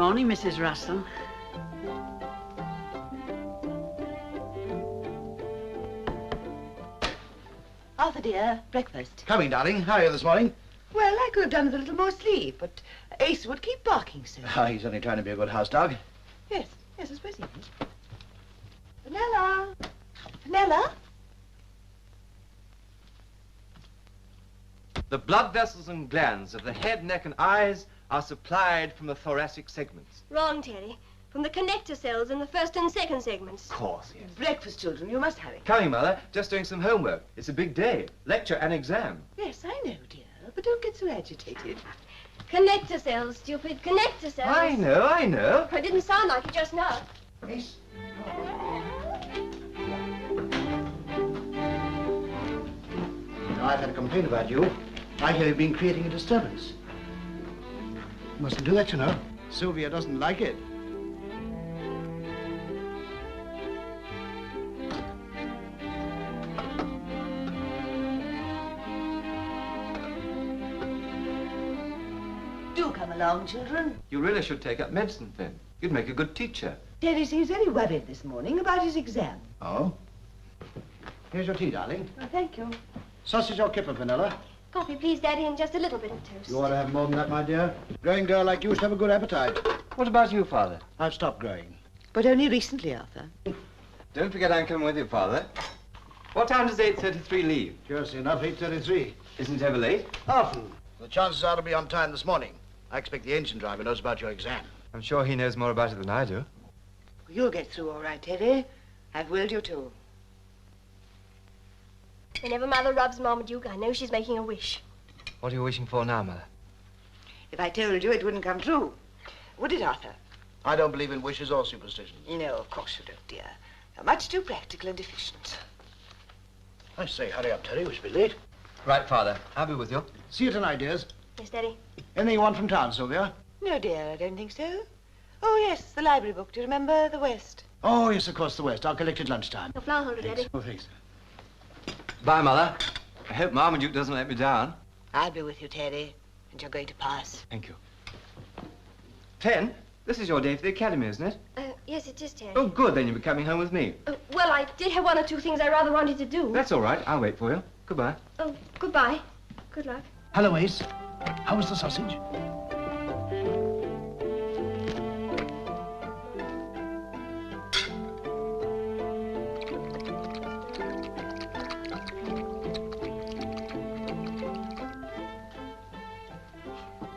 morning, Mrs. Russell. Arthur, dear, breakfast. Coming, darling. How are you this morning? Well, I could have done with a little more sleep, but Ace would keep barking so. Oh, he's only trying to be a good house dog. Yes, I suppose he is. Vanilla! Vanilla? The blood vessels and glands of the head, neck, and eyes are supplied from the thoracic segments. Wrong, Terry. From the connector cells in the first and second segments. Of course, yes. Breakfast, children, you must hurry. Coming, Mother. Just doing some homework. It's a big day. Lecture and exam. Yes, I know, dear, but don't get so agitated. Connector cells, stupid. Connector cells. I know. It didn't sound like it just now. Ace? I've had a complaint about you. I hear you've been creating a disturbance. You mustn't do that, you know. Sylvia doesn't like it. Do come along, children. You really should take up medicine, then. You'd make a good teacher. Terry seems very worried this morning about his exam. Oh? Here's your tea, darling. Oh, thank you. Sausage or kipper, Vanilla? Coffee, please, Daddy, and just a little bit of toast. You ought to have more than that, my dear. Growing girl like you should have a good appetite. What about you, Father? I've stopped growing. But only recently, Arthur. Don't forget I'm coming with you, Father. What time does 8:33 leave? Curiously enough, 8:33. Isn't it ever late? Often. The chances are to be on time this morning. I expect the engine driver knows about your exam. I'm sure he knows more about it than I do. You'll get through all right, Terry. I've willed you to. Whenever Mother rubs Marmaduke, I know she's making a wish. What are you wishing for now, Mother? If I told you, it wouldn't come true. Would it, Arthur? I don't believe in wishes or superstitions. No, of course you don't, dear. You're much too practical and efficient. I say, hurry up, Terry. We should be late. Right, Father. I'll be with you. See you tonight, dears. Yes, Daddy. Anything you want from town, Sylvia? No, dear, I don't think so. Oh, yes, the library book. Do you remember the West? Oh, yes, of course, the West. I'll collect it lunchtime. The flower holder, Daddy. Oh, thanks. Bye, Mother. I hope Marmaduke doesn't let me down. I'll be with you, Terry, and you're going to pass. Thank you. Pen, this is your day for the academy, isn't it? Yes, it is, Terry. Oh, good. Then you'll be coming home with me. Well, I did have one or two things I rather wanted to do. That's all right. I'll wait for you. Goodbye. Oh, goodbye. Good luck. Hello, Ace. How was the sausage?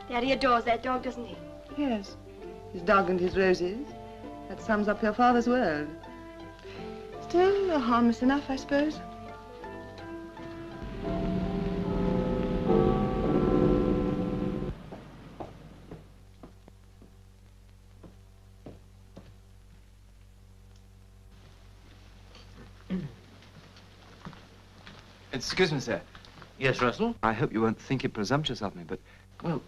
Daddy adores that dog, doesn't he? Yes, his dog and his roses. That sums up your father's world. Still, harmless enough, I suppose. Excuse me, sir. Yes, Russell? I hope you won't think it presumptuous of me, but, well,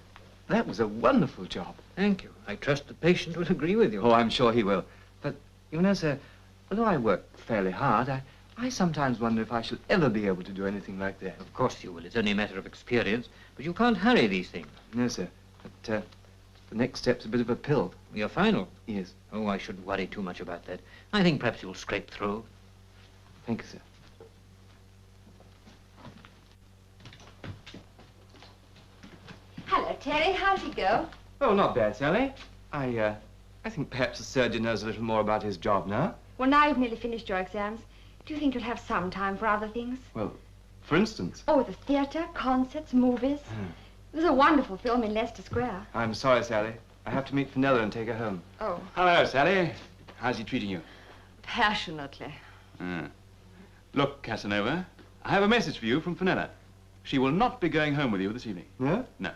that was a wonderful job. Thank you. I trust the patient will agree with you. Oh, I'm sure he will. But, you know, sir, although I work fairly hard, I sometimes wonder if I shall ever be able to do anything like that. Of course you will. It's only a matter of experience. But you can't hurry these things. No, sir. But, the next step's a bit of a pill. Your final? Yes. Oh, I shouldn't worry too much about that. I think perhaps you'll scrape through. Thank you, sir. Hello, Terry. How'd he go? Oh, not bad, Sally. I think perhaps the surgeon knows a little more about his job now. Well, now you've nearly finished your exams, do you think you'll have some time for other things? Well, for instance. Oh, the theatre, concerts, movies. There's a wonderful film in Leicester Square. I'm sorry, Sally. I have to meet Fenella and take her home. Oh. Hello, Sally. How's he treating you? Passionately. Look, Casanova, I have a message for you from Fenella. She will not be going home with you this evening. No? No.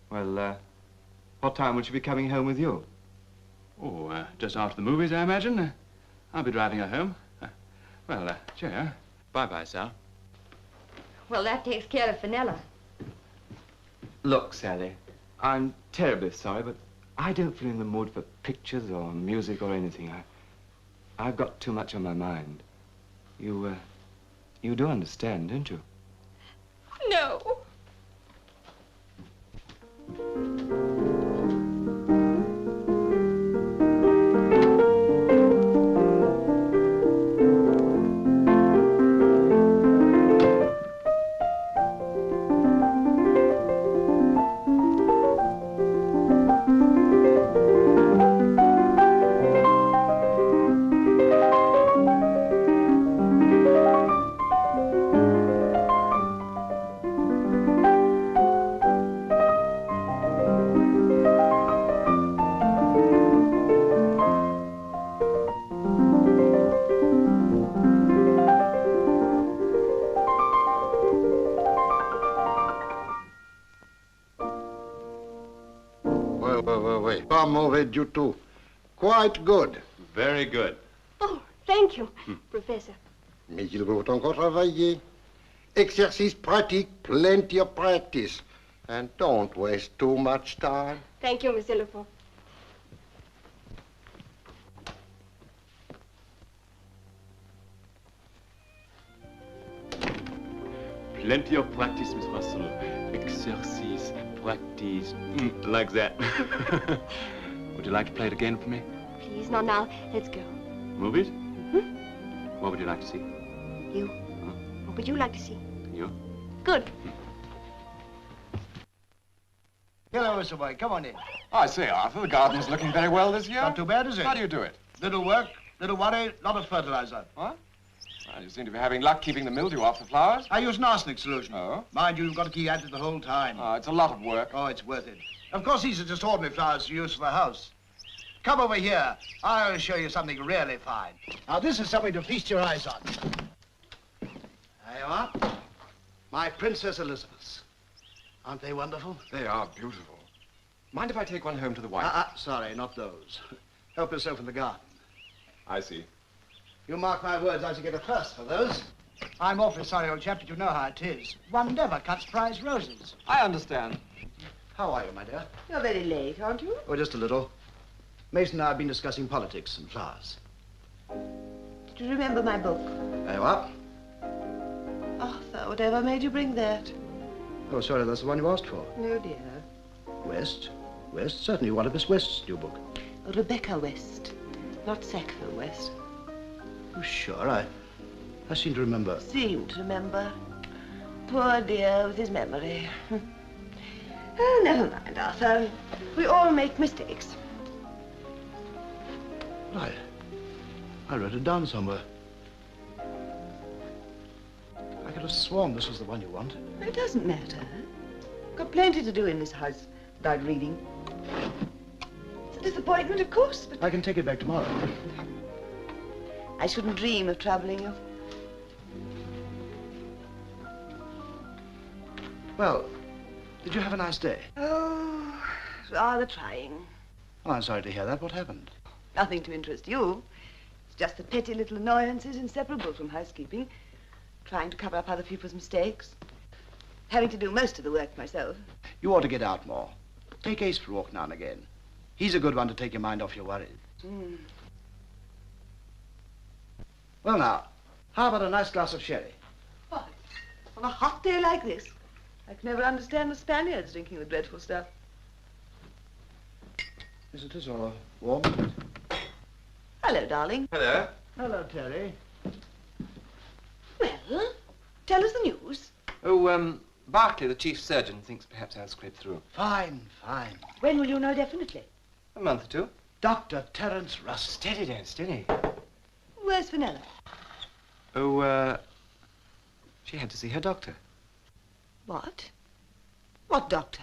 Well, what time will she be coming home with you? Oh, just after the movies, I imagine. I'll be driving her home. Well, cheerio. Bye-bye, Sal. Well, that takes care of Fenella. Look, Sally, I'm terribly sorry, but I don't feel in the mood for pictures or music or anything. I've got too much on my mind. You do understand, don't you? No. pas mauvais du tout. Quite good. Very good. Oh, thank you, Professor. Mais il faut encore travailler. Exercice pratique, plenty of practice. And don't waste too much time. Thank you, Monsieur Lefort. Plenty of practice, Miss Russell. Exercise, practice, like that. Would you like to play it again for me? Please, not now. Let's go. Movies? What would you like to see? You. Huh? What would you like to see? You? Good. Hello, Mr. Boy. Come on in. I say, Arthur, the garden's looking very well this year. Not too bad, is it? How do you do it? Little work, little worry, lot of fertilizer. What? Well, you seem to be having luck keeping the mildew off the flowers. I use an arsenic solution. Oh? Mind you, you've got to keep at it the whole time. Oh, it's a lot of work. Oh, it's worth it. Of course, these are just ordinary flowers to use for the house. Come over here. I'll show you something really fine. Now, this is something to feast your eyes on. There you are. My Princess Elizabeths. Aren't they wonderful? They are beautiful. Mind if I take one home to the wife? Sorry, not those. Help yourself in the garden. I see. You mark my words, I shall get a thirst for those. I'm awfully sorry, old chap, but you know how it is. One never cuts prize roses. I understand. How are you, my dear? You're very late, aren't you? Oh, just a little. Mason and I have been discussing politics and flowers. Did you remember my book? There you are. Arthur, whatever made you bring that? Oh, sorry, that's the one you asked for. No, dear. West? West? Certainly one of Miss West's new book. Rebecca West, not Sackville West. Oh, sure, I seem to remember. Seem to remember. Poor dear with his memory. Oh, never mind, Arthur. We all make mistakes. I wrote it down somewhere. I could have sworn this was the one you want. It doesn't matter. Got plenty to do in this house without reading. It's a disappointment, of course, but I can take it back tomorrow. I shouldn't dream of troubling you. Well, did you have a nice day? Oh, rather trying. Oh, I'm sorry to hear that. What happened? Nothing to interest you. It's just the petty little annoyances inseparable from housekeeping. Trying to cover up other people's mistakes. Having to do most of the work myself. You ought to get out more. Take Ace for a walk now and again. He's a good one to take your mind off your worries. Well, now, how about a nice glass of sherry? What? On a hot day like this? I can never understand the Spaniards drinking the dreadful stuff. Yes, it is rather warm. Hello, darling. Hello. Hello, Terry. Well, tell us the news. Oh, Barclay, the chief surgeon, thinks perhaps I'll scrape through. Fine, fine. When will you know definitely? A month or two. Dr. Terence Russ. Steady, Dad, steady. Where's Fenella? Oh, she had to see her doctor. What? What doctor?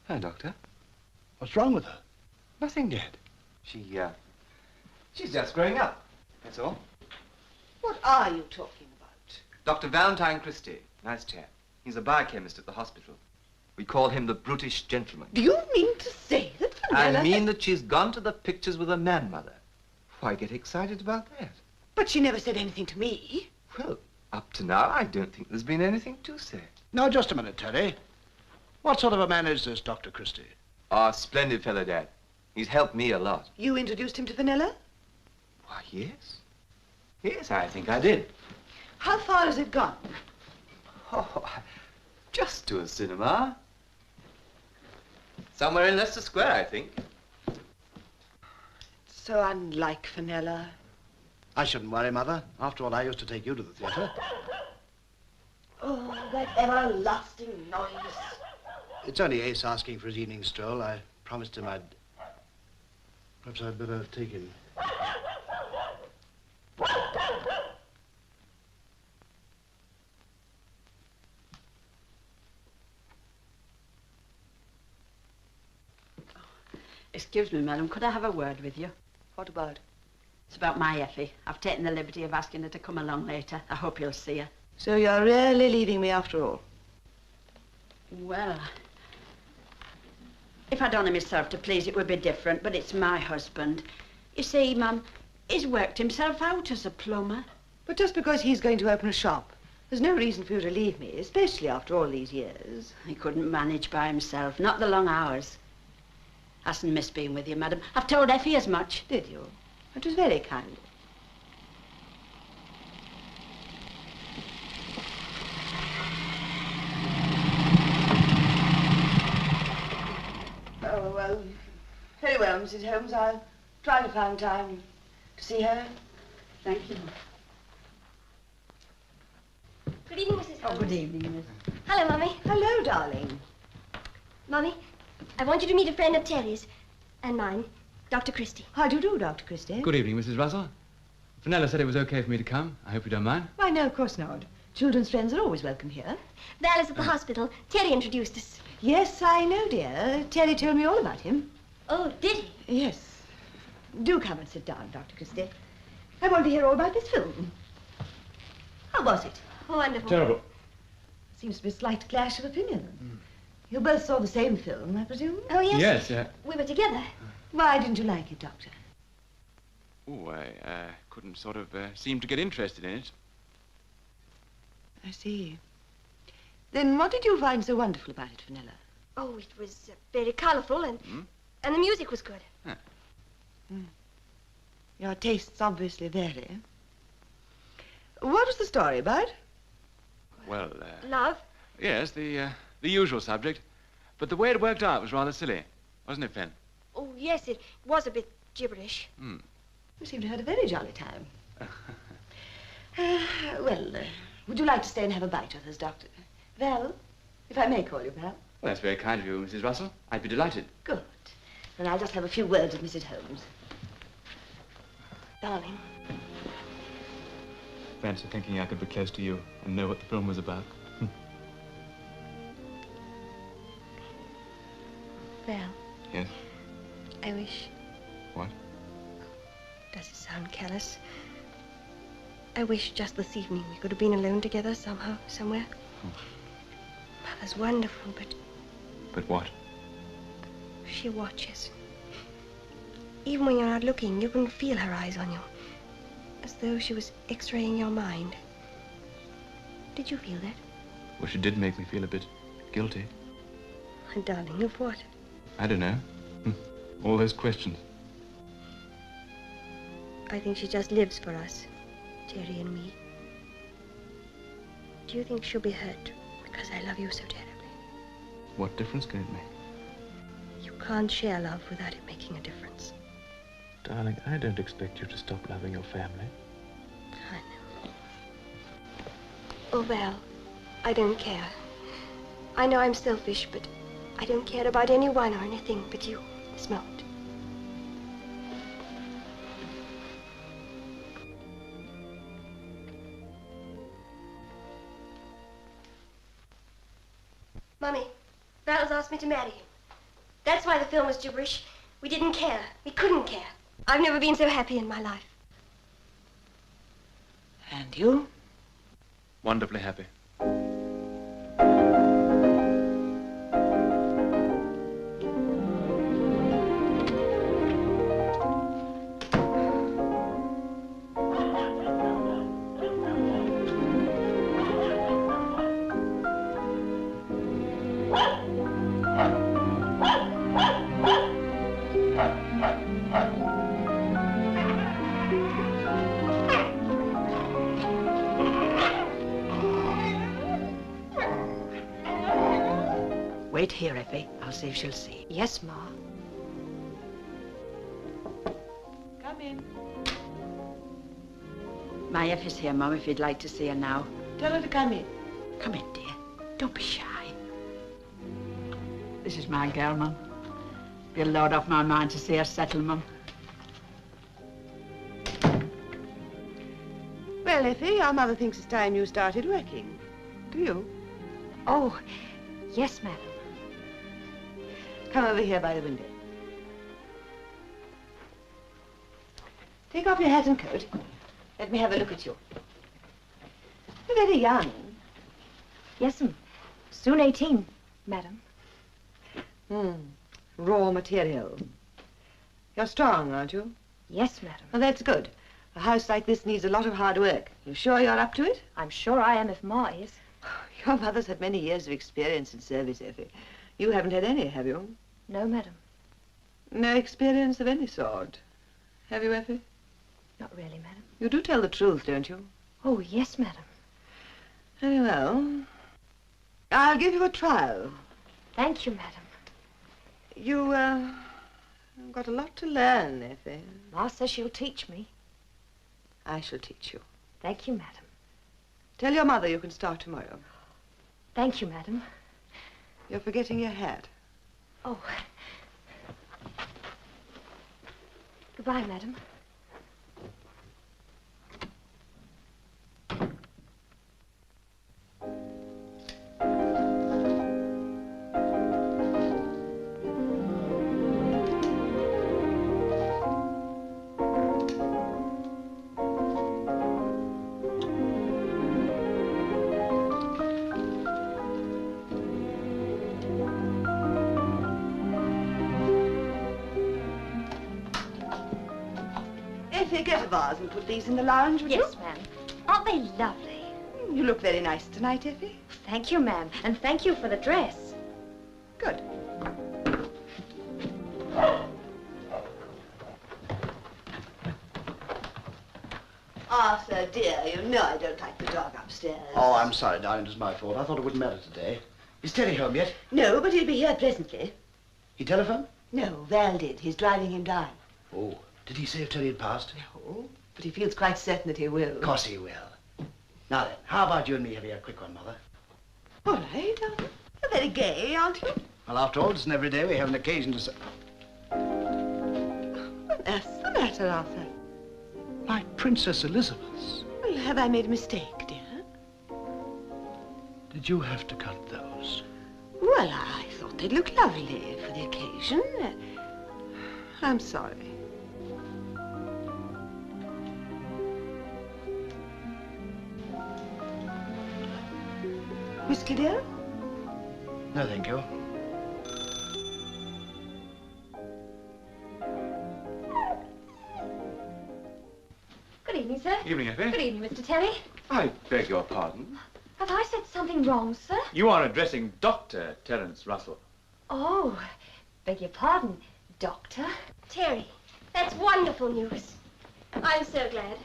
Her doctor? What's wrong with her? Nothing, Dad. She's just growing up. That's all. What are you talking about? Dr. Valentine Christie. Nice chap. He's a biochemist at the hospital. We call him the brutish gentleman. Do you mean to say that Fenella... I mean that she's gone to the pictures with a man mother. Why get excited about that? But she never said anything to me. Well, up to now, I don't think there's been anything to say. Now, just a minute, Terry. What sort of a man is this Dr. Christie? Oh, splendid fellow, Dad. He's helped me a lot. You introduced him to Fenella? Why, yes. Yes, I think I did. How far has it gone? Oh, just to a cinema. Somewhere in Leicester Square, I think. So unlike Fenella. I shouldn't worry, Mother. After all, I used to take you to the theatre. Oh, that everlasting noise. It's only Ace asking for his evening stroll. I promised him perhaps I'd better take him. Excuse me, madam, could I have a word with you? What about? It's about my Effie. I've taken the liberty of asking her to come along later. I hope you'll see her. So you're really leaving me after all? Well, If I'd done him myself to please, it would be different, but it's my husband. You see, Mum, he's worked himself out as a plumber. But just because he's going to open a shop, there's no reason for you to leave me, especially after all these years. He couldn't manage by himself, not the long hours. Hasn't missed being with you, madam. I've told Effie as much. Did you? It was very kind. Oh, well, very well, Mrs. Holmes. I'll try to find time to see her. Thank you. Good evening, Mrs. Holmes. Oh, good evening, Miss. Hello, Mummy. Hello, darling. Mummy, I want you to meet a friend of Terry's and mine, Dr. Christie. How do you do, Dr. Christie? Good evening, Mrs. Russell. Fenella said it was okay for me to come. I hope you don't mind. Why, no, of course not. Children's friends are always welcome here. Val is at the hospital. Terry introduced us. Yes, I know, dear. Terry told me all about him. Oh, did he? Yes. Do come and sit down, Dr. Christie. I want to hear all about this film. How was it? Wonderful. Terrible. Seems to be a slight clash of opinion. You both saw the same film, I presume? Oh, yes. Yes, yeah. We were together. Why didn't you like it, Doctor? Oh, I couldn't sort of seem to get interested in it. I see. Then what did you find so wonderful about it, Fenella? Oh, it was very colourful and the music was good. Huh. Your tastes obviously vary. What was the story about? Well, Love? yes, the usual subject. But the way it worked out was rather silly, wasn't it, Fen? Oh, yes, it was a bit gibberish. You seem to have had a very jolly time. Well, would you like to stay and have a bite with us, Doctor? Val, if I may call you Val. Well, that's very kind of you, Mrs. Russell. I'd be delighted. Good. Then I'll just have a few words with Mrs. Holmes. Darling. Fancy thinking I could be close to you and know what the film was about. Val. Yes? I wish... What? Does it sound callous? I wish just this evening we could have been alone together somehow, somewhere. Mother's wonderful, but... But what? She watches. Even when you're not looking, you can feel her eyes on you. As though she was x-raying your mind. Did you feel that? Well, she did make me feel a bit guilty. Oh, darling, of what? I don't know. All those questions. I think she just lives for us, Terry and me. Do you think she'll be hurt because I love you so terribly? What difference can it make? You can't share love without it making a difference. Darling, I don't expect you to stop loving your family. I know. Oh, Val, I don't care. I know I'm selfish, but I don't care about anyone or anything but you this moment. Mummy, Val's asked me to marry him. That's why the film was gibberish. We didn't care. We couldn't care. I've never been so happy in my life. And you? Wonderfully happy. Wait here, Effie. I'll see if she'll see. Yes, Ma. Come in. My Effie's here, Mum, if you'd like to see her now. Tell her to come in. Come in, dear. Don't be shy. This is my girl, Mum. Be a load off my mind to see her settle, Mum. Well, Effie, our mother thinks it's time you started working. Do you? Oh, yes, madam. Come over here by the window. Take off your hat and coat. Let me have a look at you. You're very young. Yes'm. Soon 18, madam. raw material. You're strong, aren't you? Yes, madam. Well, that's good. A house like this needs a lot of hard work. You sure you're up to it? I'm sure I am if Ma is. Your mother's had many years of experience in service, Effie. You haven't had any, have you? No, madam. No experience of any sort. Have you, Effie? Not really, madam. You do tell the truth, don't you? Oh, yes, madam. Very well. I'll give you a trial. Thank you, madam. You, got a lot to learn, Effie. Ma says she'll teach me. I shall teach you. Thank you, madam. Tell your mother you can start tomorrow. Thank you, madam. You're forgetting your hat. Oh. Goodbye, madam. Effie, get a vase and put these in the lounge, would you? Yes, ma'am. Aren't they lovely? You look very nice tonight, Effie. Thank you, ma'am. And thank you for the dress. Good. Arthur, dear, you know I don't like the dog upstairs. Oh, I'm sorry, darling. It was my fault. I thought it wouldn't matter today. Is Terry home yet? No, but he'll be here presently. He telephoned? No, Val did. He's driving him down. Oh, did he say if Terry had passed? No, but he feels quite certain that he will. Of course he will. Now then, how about you and me having a quick one, Mother? All right, Arthur. You're very gay, aren't you? Well, after all, it's every day we have an occasion to say... What's the matter, Arthur? My Princess Elizabeth. Well, have I made a mistake, dear? Did you have to cut those? Well, I thought they'd look lovely for the occasion. I'm sorry. Whiskey, dear? No, thank you. Good evening, sir. Evening, Effie. Good evening, Mr. Terry. I beg your pardon. Have I said something wrong, sir? You are addressing Dr. Terence Russell. Oh, beg your pardon, Doctor. Terry, that's wonderful news. I'm so glad.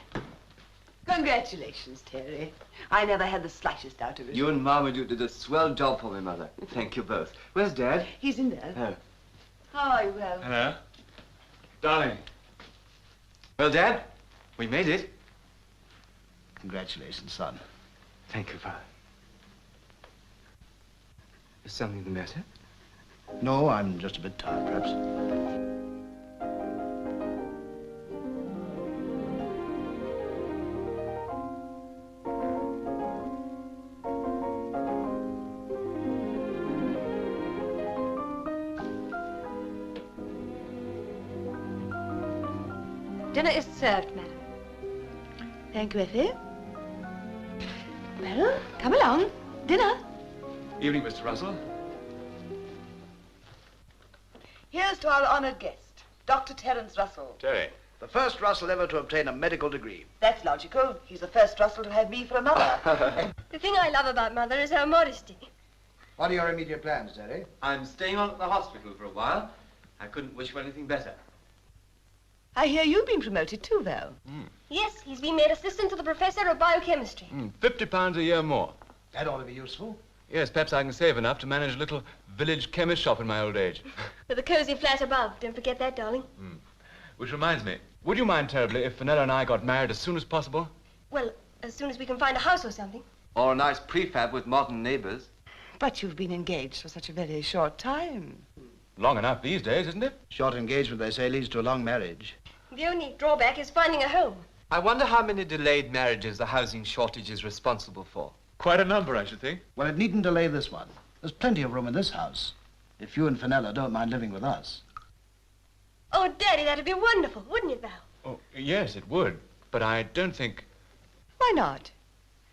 Congratulations, Terry. I never had the slightest doubt of it. You and Marmaduke did a swell job for me, Mother. Thank you both. Where's Dad? He's in there. Oh. How are you, Val? Hello. Darling. Well, Dad, we made it. Congratulations, son. Thank you, Father. Is something the matter? No, I'm just a bit tired, perhaps. Dinner is served, madam. Thank you, Effie. Well, come along. Dinner. Evening, Mr. Russell. Here's to our honoured guest, Dr. Terence Russell. Terry. The first Russell ever to obtain a medical degree. That's logical. He's the first Russell to have me for a mother. The thing I love about Mother is her modesty. What are your immediate plans, Terry? I'm staying on at the hospital for a while. I couldn't wish for anything better. I hear you've been promoted too, Val. Yes, he's been made assistant to the professor of biochemistry. £50 a year more. That ought to be useful. Yes, perhaps I can save enough to manage a little village chemist shop in my old age. With a cosy flat above. Don't forget that, darling. Which reminds me, would you mind terribly if Fenella and I got married as soon as possible? Well, as soon as we can find a house or something. Or a nice prefab with modern neighbors. But you've been engaged for such a very short time. Long enough these days, isn't it? Short engagement, they say, leads to a long marriage. The only drawback is finding a home. I wonder how many delayed marriages the housing shortage is responsible for. Quite a number, I should think. Well, it needn't delay this one. There's plenty of room in this house. If you and Fenella don't mind living with us. Oh, Daddy, that'd be wonderful, wouldn't it, Val? Oh, yes, it would. But I don't think... Why not?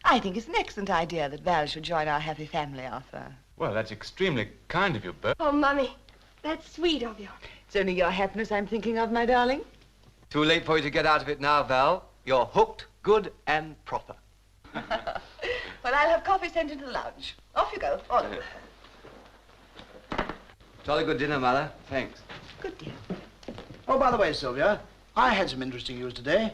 I think it's an excellent idea that Val should join our happy family, Arthur. Well, that's extremely kind of you, Bert. Oh, Mummy, That's sweet of you. It's only your happiness I'm thinking of, my darling. Too late for you to get out of it now, Val. You're hooked, good and proper. Well, I'll have coffee sent into the lounge. Off you go, all of you. Jolly good dinner, Mother. Thanks. Good dear. Oh, by the way, Sylvia, I had some interesting news today.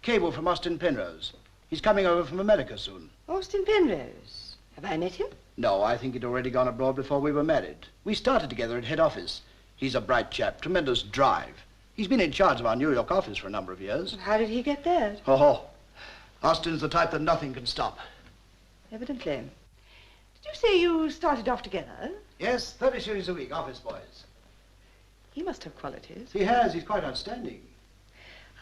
Cable from Austin Penrose. He's coming over from America soon. Austin Penrose. Have I met him? No, I think he'd already gone abroad before we were married. We started together at head office. He's a bright chap, tremendous drive. He's been in charge of our New York office for a number of years. How did he get that? Oh, Austin's the type that nothing can stop. Evidently. Did you say you started off together? Yes, 30 shillings a week, office boys. He must have qualities. He has. He's quite outstanding.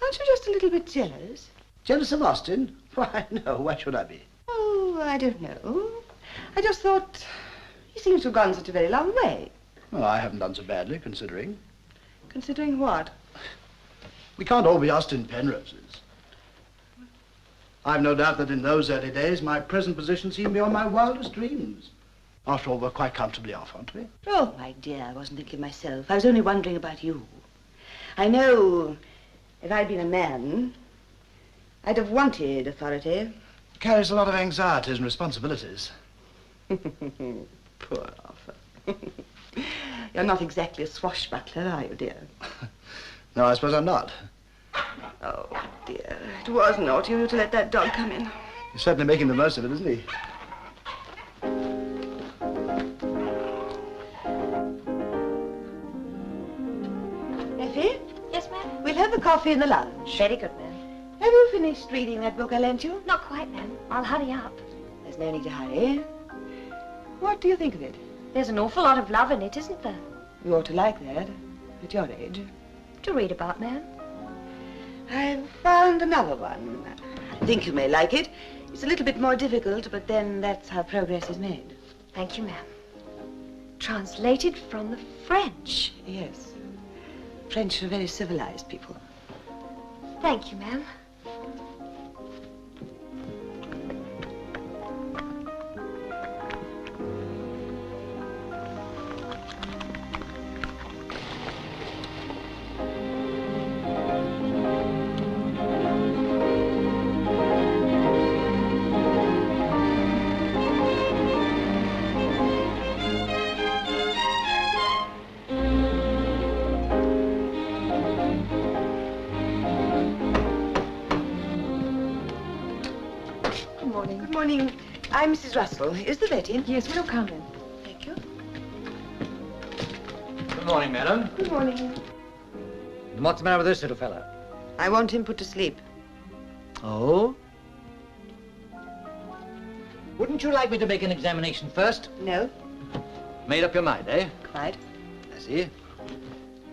Aren't you just a little bit jealous? Jealous of Austin? Why, no. Why should I be? Oh, I don't know. I just thought he seems to have gone such a very long way. Well, I haven't done so badly, considering. Considering what? We can't all be Austin Penroses. I've no doubt that in those early days, my present position seemed beyond my wildest dreams. After all, we're quite comfortably off, aren't we? Oh, my dear, I wasn't thinking of myself. I was only wondering about you. I know if I'd been a man, I'd have wanted authority. Carries a lot of anxieties and responsibilities. Poor Arthur. You're not exactly a swashbuckler, are you, dear? No, I suppose I'm not. Oh, dear. It was naughty of you to let that dog come in. He's certainly making the most of it, isn't he? Effie? Yes, ma'am? We'll have the coffee in the lounge. Very good, ma'am. Have you finished reading that book I lent you? Not quite, ma'am. I'll hurry up. There's no need to hurry. What do you think of it? There's an awful lot of love in it, isn't there? You ought to like that, at your age. To read about, ma'am. I've found another one. I think you may like it. It's a little bit more difficult, but then that's how progress is made. Thank you, ma'am. Translated from the French. Yes. French are very civilized people. Thank you, ma'am. I'm Mrs. Russell. Is the vet in? Yes, we'll come in. Thank you. Good morning, madam. Good morning. And what's the matter with this little fella? I want him put to sleep. Oh? Wouldn't you like me to make an examination first? No. Made up your mind, eh? Quite. I see.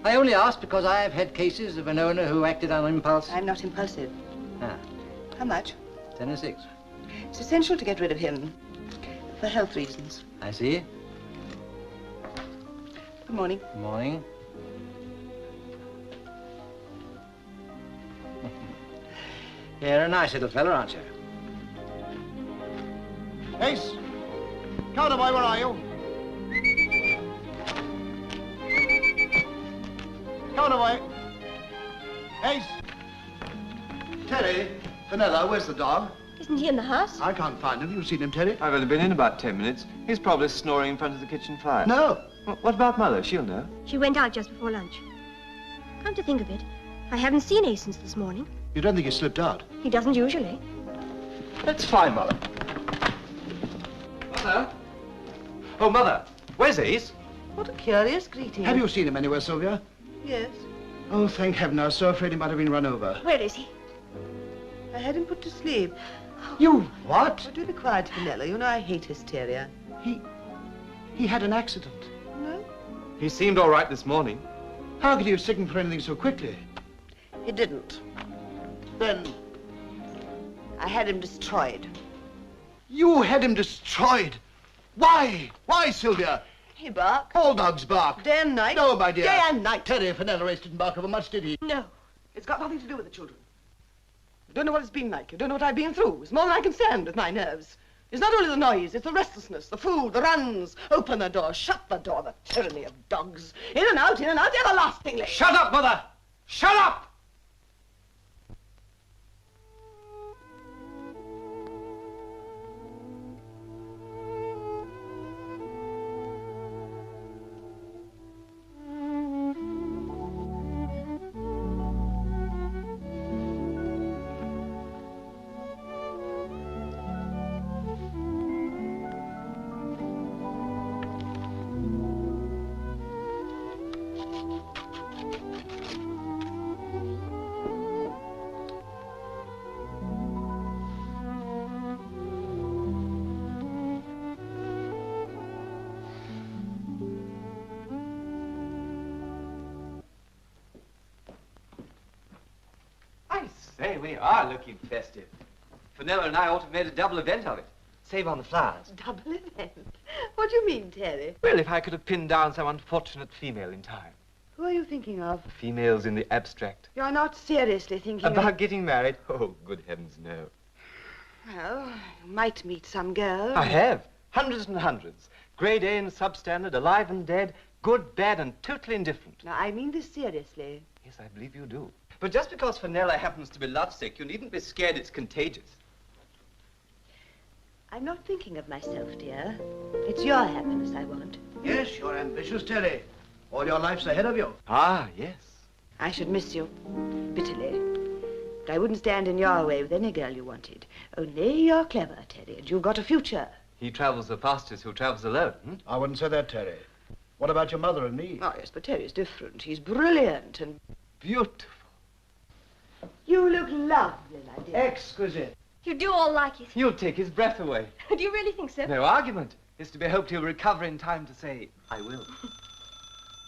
I only asked because I have had cases of an owner who acted on impulse. I'm not impulsive. Ah, How much? 10 and 6. It's essential to get rid of him. For health reasons. I see. Good morning. Good morning. You're a nice little fella, aren't you? Ace! Counterboy, where are you? Counterboy! Ace! Terry! Vanilla, where's the dog? Isn't he in the house? I can't find him. You've seen him, Terry? I've only been in about 10 minutes. He's probably snoring in front of the kitchen fire. No. What about Mother? She'll know. She went out just before lunch. Come to think of it, I haven't seen Ace since this morning. You don't think he slipped out? He doesn't usually. That's fine, Mother. Mother? Oh, Mother, where's Ace? What a curious greeting. Have you seen him anywhere, Sylvia? Yes. Oh, thank heaven. I was so afraid he might have been run over. Where is he? I had him put to sleep. You what? Oh, do be quiet, Vanilla. You know I hate hysteria. He had an accident. No? He seemed all right this morning. How could he have signaled for anything so quickly? He didn't. Then I had him destroyed. you had him destroyed. Why? Why, Sylvia? He barked. All dogs bark. Day and night. No, my dear. Day and night. Terry Fenella Race didn't bark over much, did he? No. It's got nothing to do with the children. You don't know what it's been like. You don't know what I've been through. It's more than I can stand with my nerves. It's not only the noise, it's the restlessness, the food, the runs. Open the door, shut the door, the tyranny of dogs. In and out, everlastingly. Shut up, Mother! Shut up! Say, we are looking festive. Fenella and I ought to have made a double event of it. Save on the flowers. Double event? What do you mean, Terry? Well, if I could have pinned down some unfortunate female in time. Who are you thinking of? Females in the abstract. You're not seriously thinking About getting married? Oh, good heavens, no. Well, you might meet some girl. I have. Hundreds and hundreds. Grade A and substandard, alive and dead, good, bad, and totally indifferent. Now, I mean this seriously. Yes, I believe you do. But just because Fenella happens to be lovesick, you needn't be scared it's contagious. I'm not thinking of myself, dear. It's your happiness I want. Yes, you're ambitious, Terry. All your life's ahead of you. Ah, yes. I should miss you bitterly. But I wouldn't stand in your way with any girl you wanted. Only you're clever, Terry, and you've got a future. He travels the fastest who travels alone. Hmm? I wouldn't say that, Terry. What about your mother and me? Oh, yes, but Terry's different. He's brilliant and beautiful. You look lovely, my dear. Exquisite. You do all like it. You'll take his breath away. Do you really think so? No argument. It's to be hoped he'll recover in time to say, I will.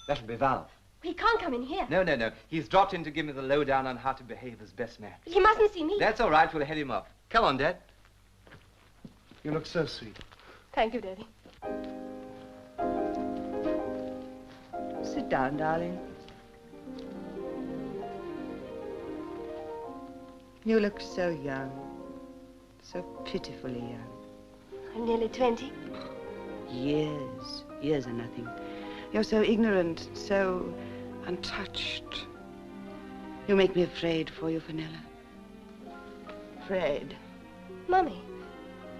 That'll be Val. He can't come in here. No, no, no. He's dropped in to give me the lowdown on how to behave as best man. He mustn't see me. That's all right. We'll head him off. Come on, Dad. You look so sweet. Thank you, Daddy. Sit down, darling. You look so young. So pitifully young. I'm nearly 20. Years. Years are nothing. You're so ignorant, so untouched. You make me afraid for you, Fenella. Afraid. Mummy,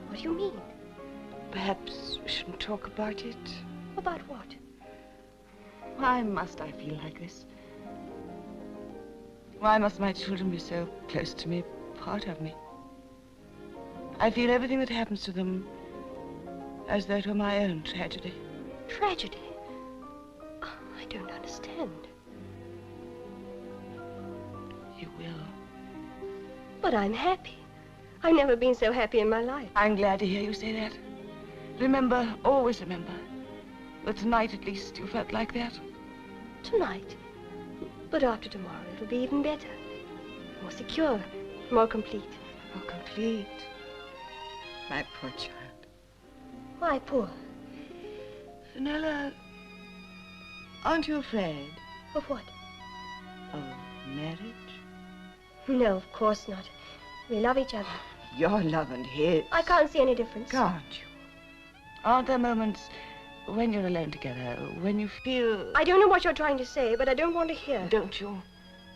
what do you mean? Perhaps we shouldn't talk about it. About what? Why must I feel like this? Why must my children be so close to me, part of me? I feel everything that happens to them as though it were my own tragedy. Tragedy? Oh, I don't understand. You will. But I'm happy. I've never been so happy in my life. I'm glad to hear you say that. Remember, always remember, that tonight at least you felt like that. Tonight? But after tomorrow it'll be even better. More secure, more complete. More complete? My poor child. Why poor? Fenella, aren't you afraid? Of what? Of marriage? No, of course not. We love each other. Your love and his. I can't see any difference. Can't you? Aren't there moments when you're alone together, when you feel... I don't know what you're trying to say, but I don't want to hear. Don't you?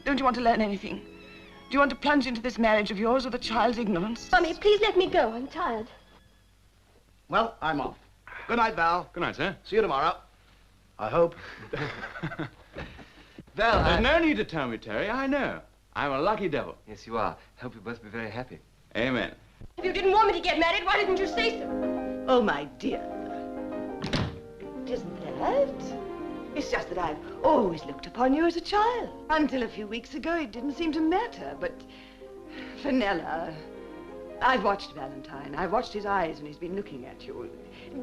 Don't you want to learn anything? Do you want to plunge into this marriage of yours with a child's ignorance? Mummy, please let me go. I'm tired. Well, I'm off. Good night, Val. Good night, sir. See you tomorrow. I hope. Val, There's no need to tell me, Terry. I know. I'm a lucky devil. Yes, you are. Hope you both be very happy. Amen. If you didn't want me to get married, why didn't you say so? Oh, my dear. It isn't that. It's just that I've always looked upon you as a child. Until a few weeks ago, it didn't seem to matter. But, Fenella, I've watched Valentine. I've watched his eyes when he's been looking at you.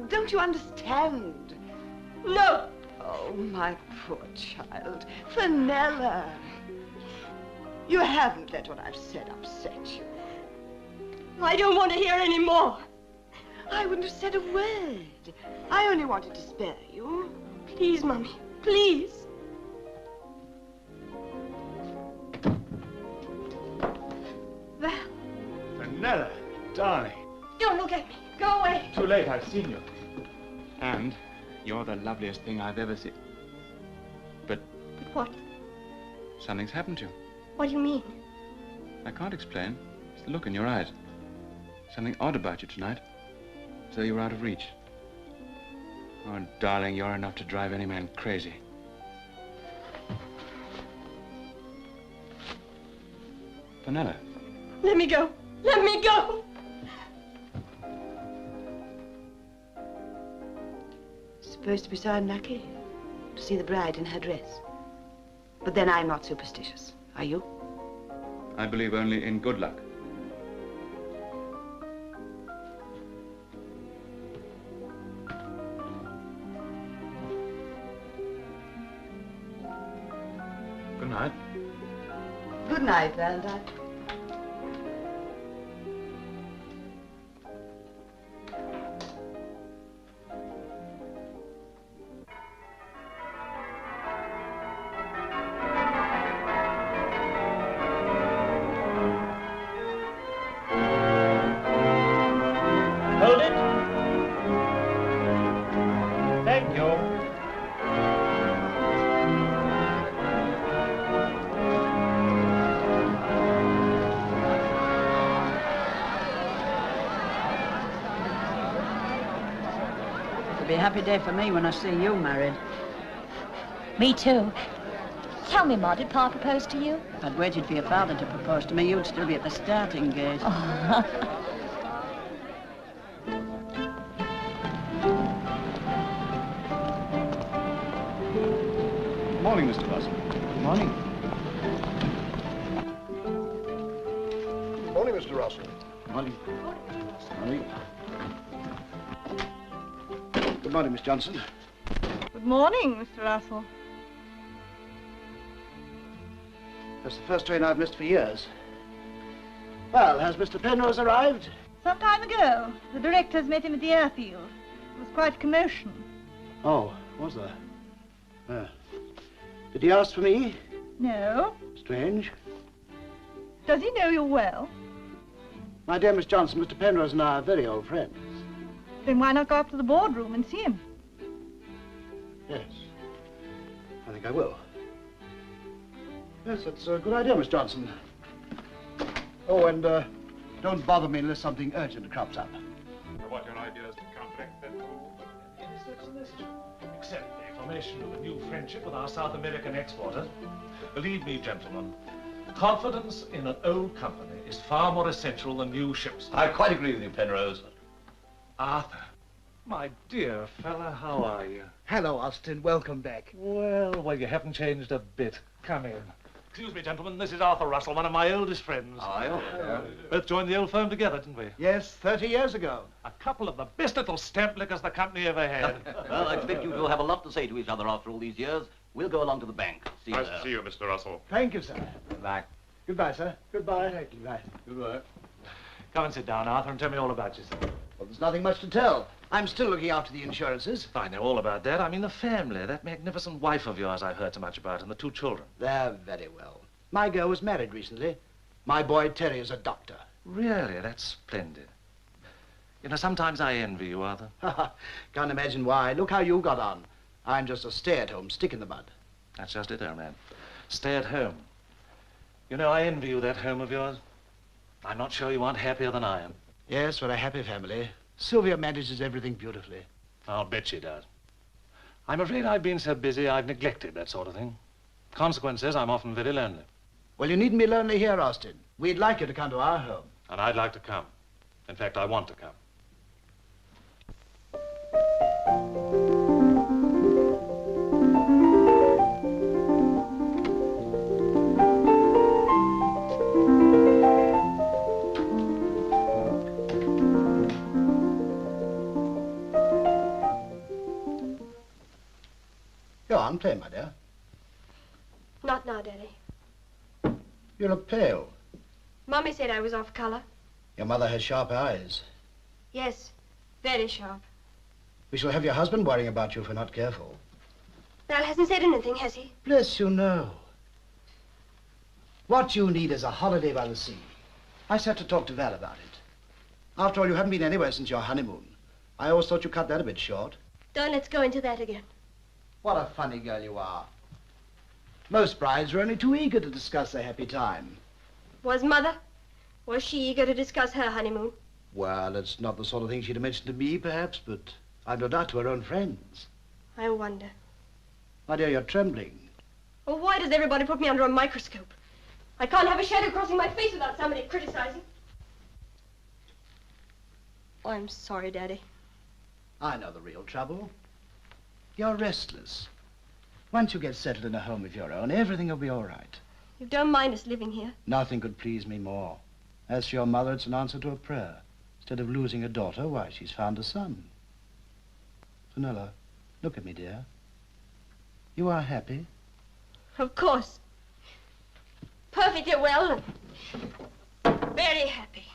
Don't you understand? No. Oh, my poor child. Fenella. You haven't let what I've said upset you. I don't want to hear any more. I wouldn't have said a word. I only wanted to spare you. Please, Mummy, please. Val. Fenella, darling. Don't look at me. Go away. Daddy! Too late, I've seen you. And you're the loveliest thing I've ever seen. But But what? something's happened to you. What do you mean? I can't explain. It's the look in your eyes. Something odd about you tonight. As though you were out of reach. Oh, darling, you're enough to drive any man crazy. Vanilla. Let me go. Let me go. Supposed to be so unlucky to see the bride in her dress. But then I'm not superstitious. Are you? I believe only in good luck. Good night. Good night, Valentine. Hold it. Thank you. It'll be a happy day for me when I see you married. Me too. Tell me, Ma, did Pa propose to you? If I'd waited for your father to propose to me, you'd still be at the starting gate. Good morning, Mr. Russell. Good morning. Good morning, Mr. Russell. Good morning. Morning. Good morning, Miss Johnson. Good morning, Mr. Russell. That's the first train I've missed for years. Well, has Mr. Penrose arrived? Some time ago, the directors met him at the airfield. It was quite a commotion. Oh, was there? Did he ask for me? No. Strange. Does he know you well? My dear Miss Johnson, Mr. Penrose and I are very old friends. Then why not go up to the boardroom and see him? Yes. I think I will. Yes, that's a good idea, Miss Johnson. Oh, and don't bother me unless something urgent crops up. What your ideas to counteract that rule? Any such suggestion? Except the formation of a new friendship with our South American exporter. Believe me, gentlemen, confidence in an old company is far more essential than new ships. I quite agree with you, Penrose. Arthur, my dear fella, how are you? Hello, Austin. Welcome back. Well, you haven't changed a bit. Come in. Excuse me, gentlemen, this is Arthur Russell, one of my oldest friends. Both joined the old firm together, didn't we? Yes, 30 years ago. A couple of the best little stamp lickers the company ever had. Well, I expect you two have a lot to say to each other after all these years. We'll go along to the bank. See you Nice there. to see you, Mr. Russell. Thank you, sir. Goodbye. Goodbye, sir. Goodbye. Goodbye. Goodbye. Come and sit down, Arthur, and tell me all about yourself. Well, there's nothing much to tell. I'm still looking after the insurances. I know all about that. I mean the family, that magnificent wife of yours I've heard so much about, and the two children. They're very well. My girl was married recently. My boy Terry is a doctor. Really, that's splendid. You know, sometimes I envy you, Arthur. Can't imagine why. Look how you got on. I'm just a stay-at-home stick in the mud. That's just it, old man. Stay at home. You know, I envy you that home of yours. I'm not sure you aren't happier than I am. Yes, we're a happy family. Sylvia manages everything beautifully. I'll bet she does. I'm afraid I've been so busy I've neglected that sort of thing. Consequence is I'm often very lonely. Well, you needn't be lonely here, Austin. We'd like you to come to our home. And I'd like to come. In fact, I want to come. Go on, play, my dear. Not now, Daddy. You look pale. Mommy said I was off color. Your mother has sharp eyes. Yes, very sharp. We shall have your husband worrying about you if we're not careful. Val hasn't said anything, has he? Bless you, no. What you need is a holiday by the sea. I sat to talk to Val about it. After all, you haven't been anywhere since your honeymoon. I always thought you cut that a bit short. Don't let's go into that again. What a funny girl you are. Most brides are only too eager to discuss their happy time. Was Mother? Was she eager to discuss her honeymoon? Well, it's not the sort of thing she'd have mentioned to me, perhaps, but I've no doubt to her own friends. I wonder. My dear, you're trembling. Well, why does everybody put me under a microscope? I can't have a shadow crossing my face without somebody criticizing. Oh, I'm sorry, Daddy. I know the real trouble. You're restless. Once you get settled in a home of your own, everything will be all right. You don't mind us living here? Nothing could please me more. As for your mother, it's an answer to a prayer. Instead of losing a daughter, why, she's found a son. Fenella, look at me, dear. You are happy? Of course. Perfectly well. Very happy.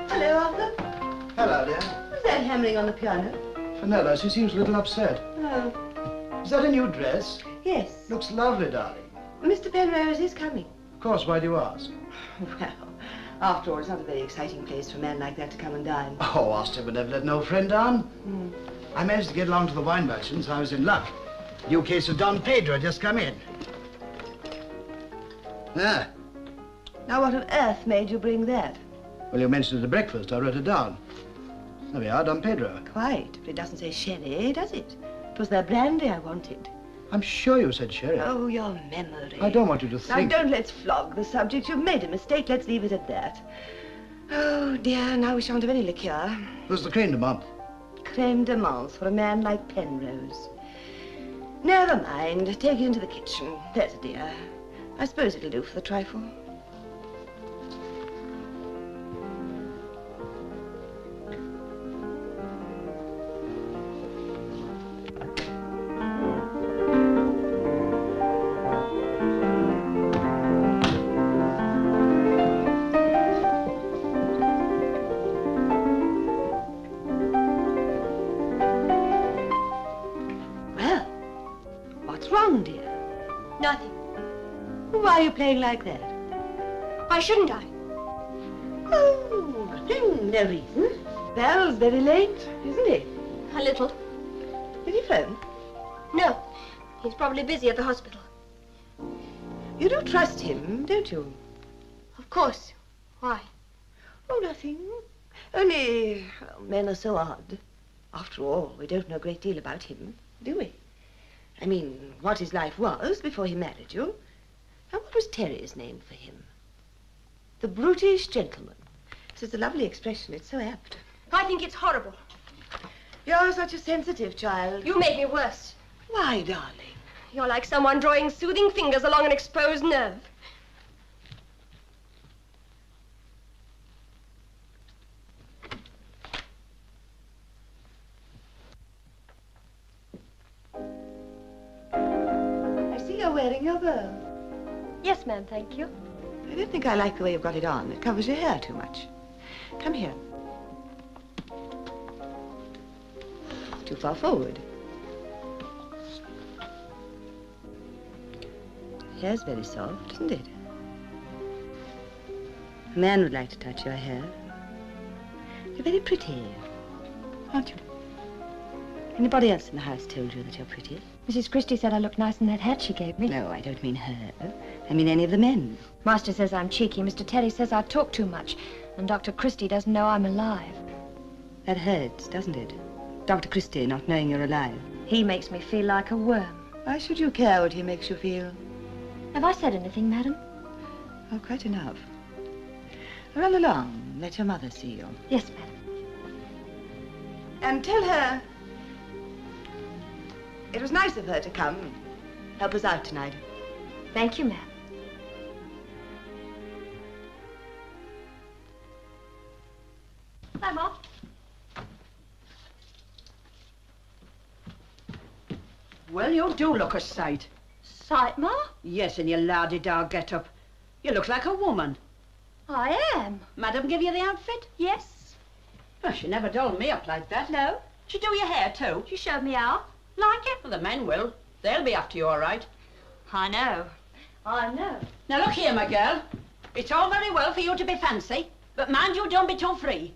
Hello, Arthur. Hello, dear. Who's that hammering on the piano? Fenella, she seems a little upset. Oh. Is that a new dress? Yes. Looks lovely, darling. Mr. Penrose is coming. Of course, why do you ask? Well, after all, it's not a very exciting place for a man like that to come and dine. Oh, Austin would never let no friend down. I managed to get along to the wine merchants. I was in luck. New case of Don Pedro had just come in. Ah. Now, what on earth made you bring that? Well, you mentioned it at breakfast. I wrote it down. There we are, Don Pedro. Quite, but it doesn't say sherry, does it? It was their brandy I wanted. I'm sure you said sherry. Oh, your memory. I don't want you to think... Now, don't let's flog the subject. You've made a mistake. Let's leave it at that. Oh, dear, now we shan't have any liqueur. There's the creme de menthe. Creme de menthe for a man like Penrose. Never mind. Take it into the kitchen. There's a dear. I suppose it'll do for the trifle. Why are you playing like that? Why shouldn't I? Oh, nothing, no reason. Val's very late, isn't he? A little. Did he phone? No. He's probably busy at the hospital. You do trust him, don't you? Of course. Why? Oh, nothing. Only, well, men are so odd. After all, we don't know a great deal about him, do we? I mean, what his life was before he married you. And what was Terry's name for him? The brutish gentleman. It's a lovely expression. It's so apt. I think it's horrible. You're such a sensitive child. You made me worse. Why, darling? You're like someone drawing soothing fingers along an exposed nerve. I see you're wearing your bow. Yes, ma'am, thank you. I don't think I like the way you've got it on. It covers your hair too much. Come here. Too far forward. Hair's very soft, isn't it? A man would like to touch your hair. You're very pretty, aren't you? Anybody else in the house told you that you're pretty? Mrs. Christie said I looked nice in that hat she gave me. No, I don't mean her. I mean any of the men. Master says I'm cheeky. Mr. Terry says I talk too much. And Dr. Christie doesn't know I'm alive. That hurts, doesn't it? Dr. Christie not knowing you're alive. He makes me feel like a worm. Why should you care what he makes you feel? Have I said anything, madam? Oh, quite enough. Run along. Let your mother see you. Yes, madam. And tell her it was nice of her to come and help us out tonight. Thank you, ma'am. Hi, Ma. Well, you do look a sight. Sight, Ma? Yes, in your la-di-da get-up. You look like a woman. I am. Madam give you the outfit? Yes. Well, she never dolled me up like that. No. She do your hair, too. She showed me how. Like it? Well, the men will. They'll be after you, all right. I know. I know. Now, look here, my girl. It's all very well for you to be fancy, but mind you don't be too free.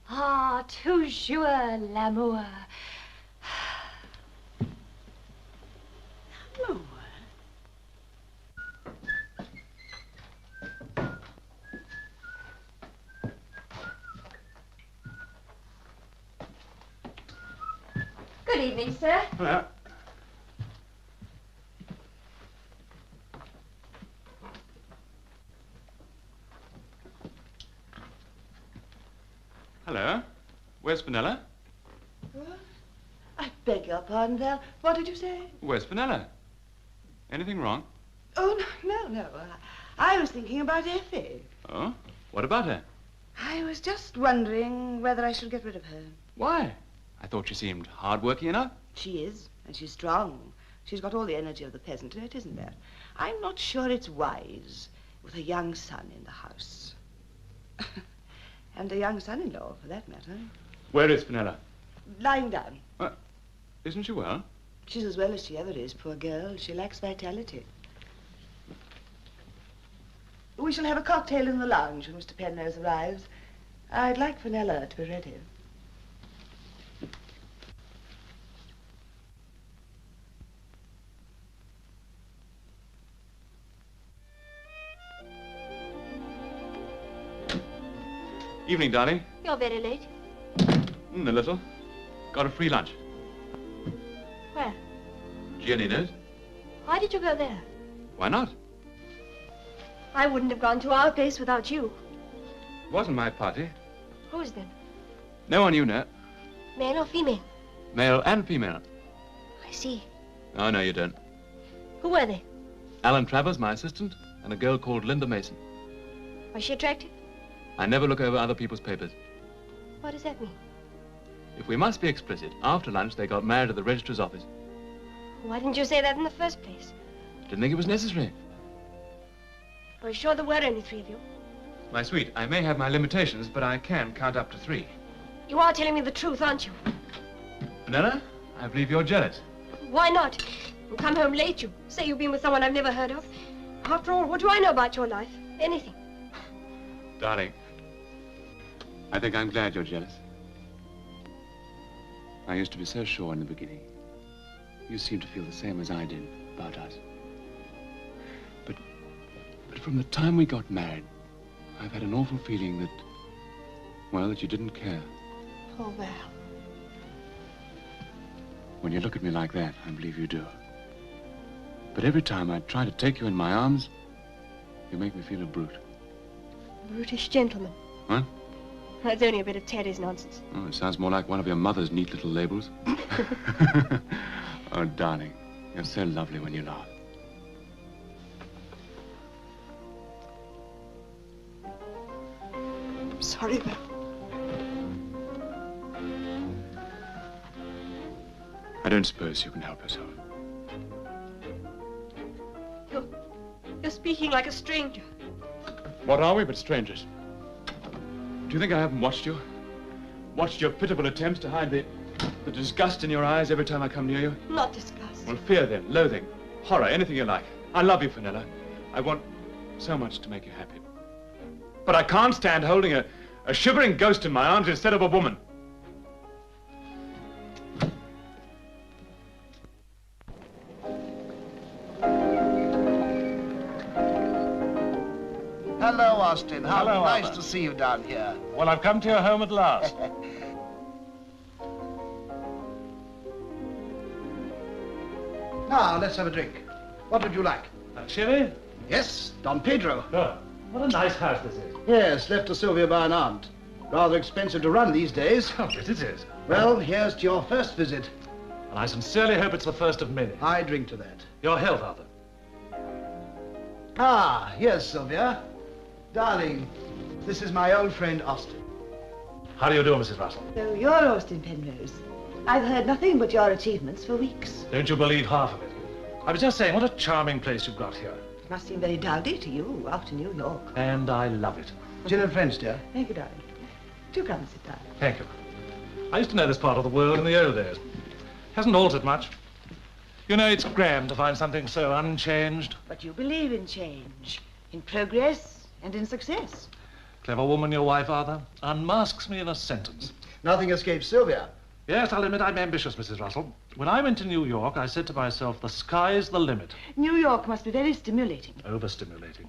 Ah, toujours l'amour. Good evening, sir. Hello. Hello. Where's Fenella? I beg your pardon, Val. What did you say? Where's Fenella? Anything wrong? Oh, no. I was thinking about Effie. Oh? What about her? I was just wondering whether I should get rid of her. Why? I thought she seemed hard-working enough. She is, and she's strong. She's got all the energy of the peasant in it, isn't there? I'm not sure it's wise with a young son in the house. And a young son-in-law, for that matter. Where is Fenella? Lying down. Isn't she well? She's as well as she ever is, poor girl. She lacks vitality. We shall have a cocktail in the lounge when Mr. Penrose arrives. I'd like Fenella to be ready. Evening, darling. You're very late. A little. Got a free lunch. Where? Giannino's. Why did you go there? Why not? I wouldn't have gone to our place without you. It wasn't my party. Whose then? No one you know. Male or female? Male and female. I see. Oh, no, you don't. Who were they? Alan Travers, my assistant, and a girl called Linda Mason. Was she attractive? I never look over other people's papers. What does that mean? If we must be explicit, after lunch they got married at the registrar's office. Why didn't you say that in the first place? Didn't think it was necessary. Are you sure there were only 3 of you? My sweet, I may have my limitations, but I can count up to 3. You are telling me the truth, aren't you? Fenella, I believe you're jealous. Why not? You come home late, you say you've been with someone I've never heard of. After all, what do I know about your life? Anything. Darling, I think I'm glad you're jealous. I used to be so sure in the beginning. You seem to feel the same as I did about us. But from the time we got married, I've had an awful feeling that, well, that you didn't care. Oh, Val. When you look at me like that, I believe you do. But every time I try to take you in my arms, you make me feel a brute. Brutish gentleman. What? That's only a bit of Teddy's nonsense. Oh, it sounds more like one of your mother's neat little labels. Oh, darling, you're so lovely when you laugh. I'm sorry, Val. I don't suppose you can help yourself. You're speaking like a stranger. What are we but strangers? Do you think I haven't watched you? Watched your pitiful attempts to hide the disgust in your eyes every time I come near you? Not disgust. Well, fear then, loathing, horror, anything you like. I love you, Fenella. I want so much to make you happy. But I can't stand holding a shivering ghost in my arms instead of a woman. Hello, Austin. How Hello, nice Albert. to see you down here. Well, I've come to your home at last. Now, let's have a drink. What would you like? Sherry? Yes, Don Pedro. Oh, what a nice house this is. Yes, left to Sylvia by an aunt. Rather expensive to run these days. Oh, yes, it is. Well, here's to your first visit. And I sincerely hope it's the first of many. I drink to that. Your health, Arthur. Ah, yes, Sylvia. Darling, this is my old friend, Austin. How do you do, Mrs. Russell? So you're Austin Penrose. I've heard nothing but your achievements for weeks. Don't you believe half of it? I was just saying, what a charming place you've got here. It must seem very dowdy to you after New York. And I love it. Gin and French, dear. Thank you, darling. Do come and sit down. Thank you. I used to know this part of the world in the old days. Hasn't altered much. You know, it's grand to find something so unchanged. But you believe in change, in progress and in success. Clever woman, your wife, Arthur. Unmasks me in a sentence. Nothing escapes Sylvia. Yes, I'll admit I'm ambitious, Mrs. Russell. When I went to New York, I said to myself, the sky's the limit. New York must be very stimulating. Overstimulating.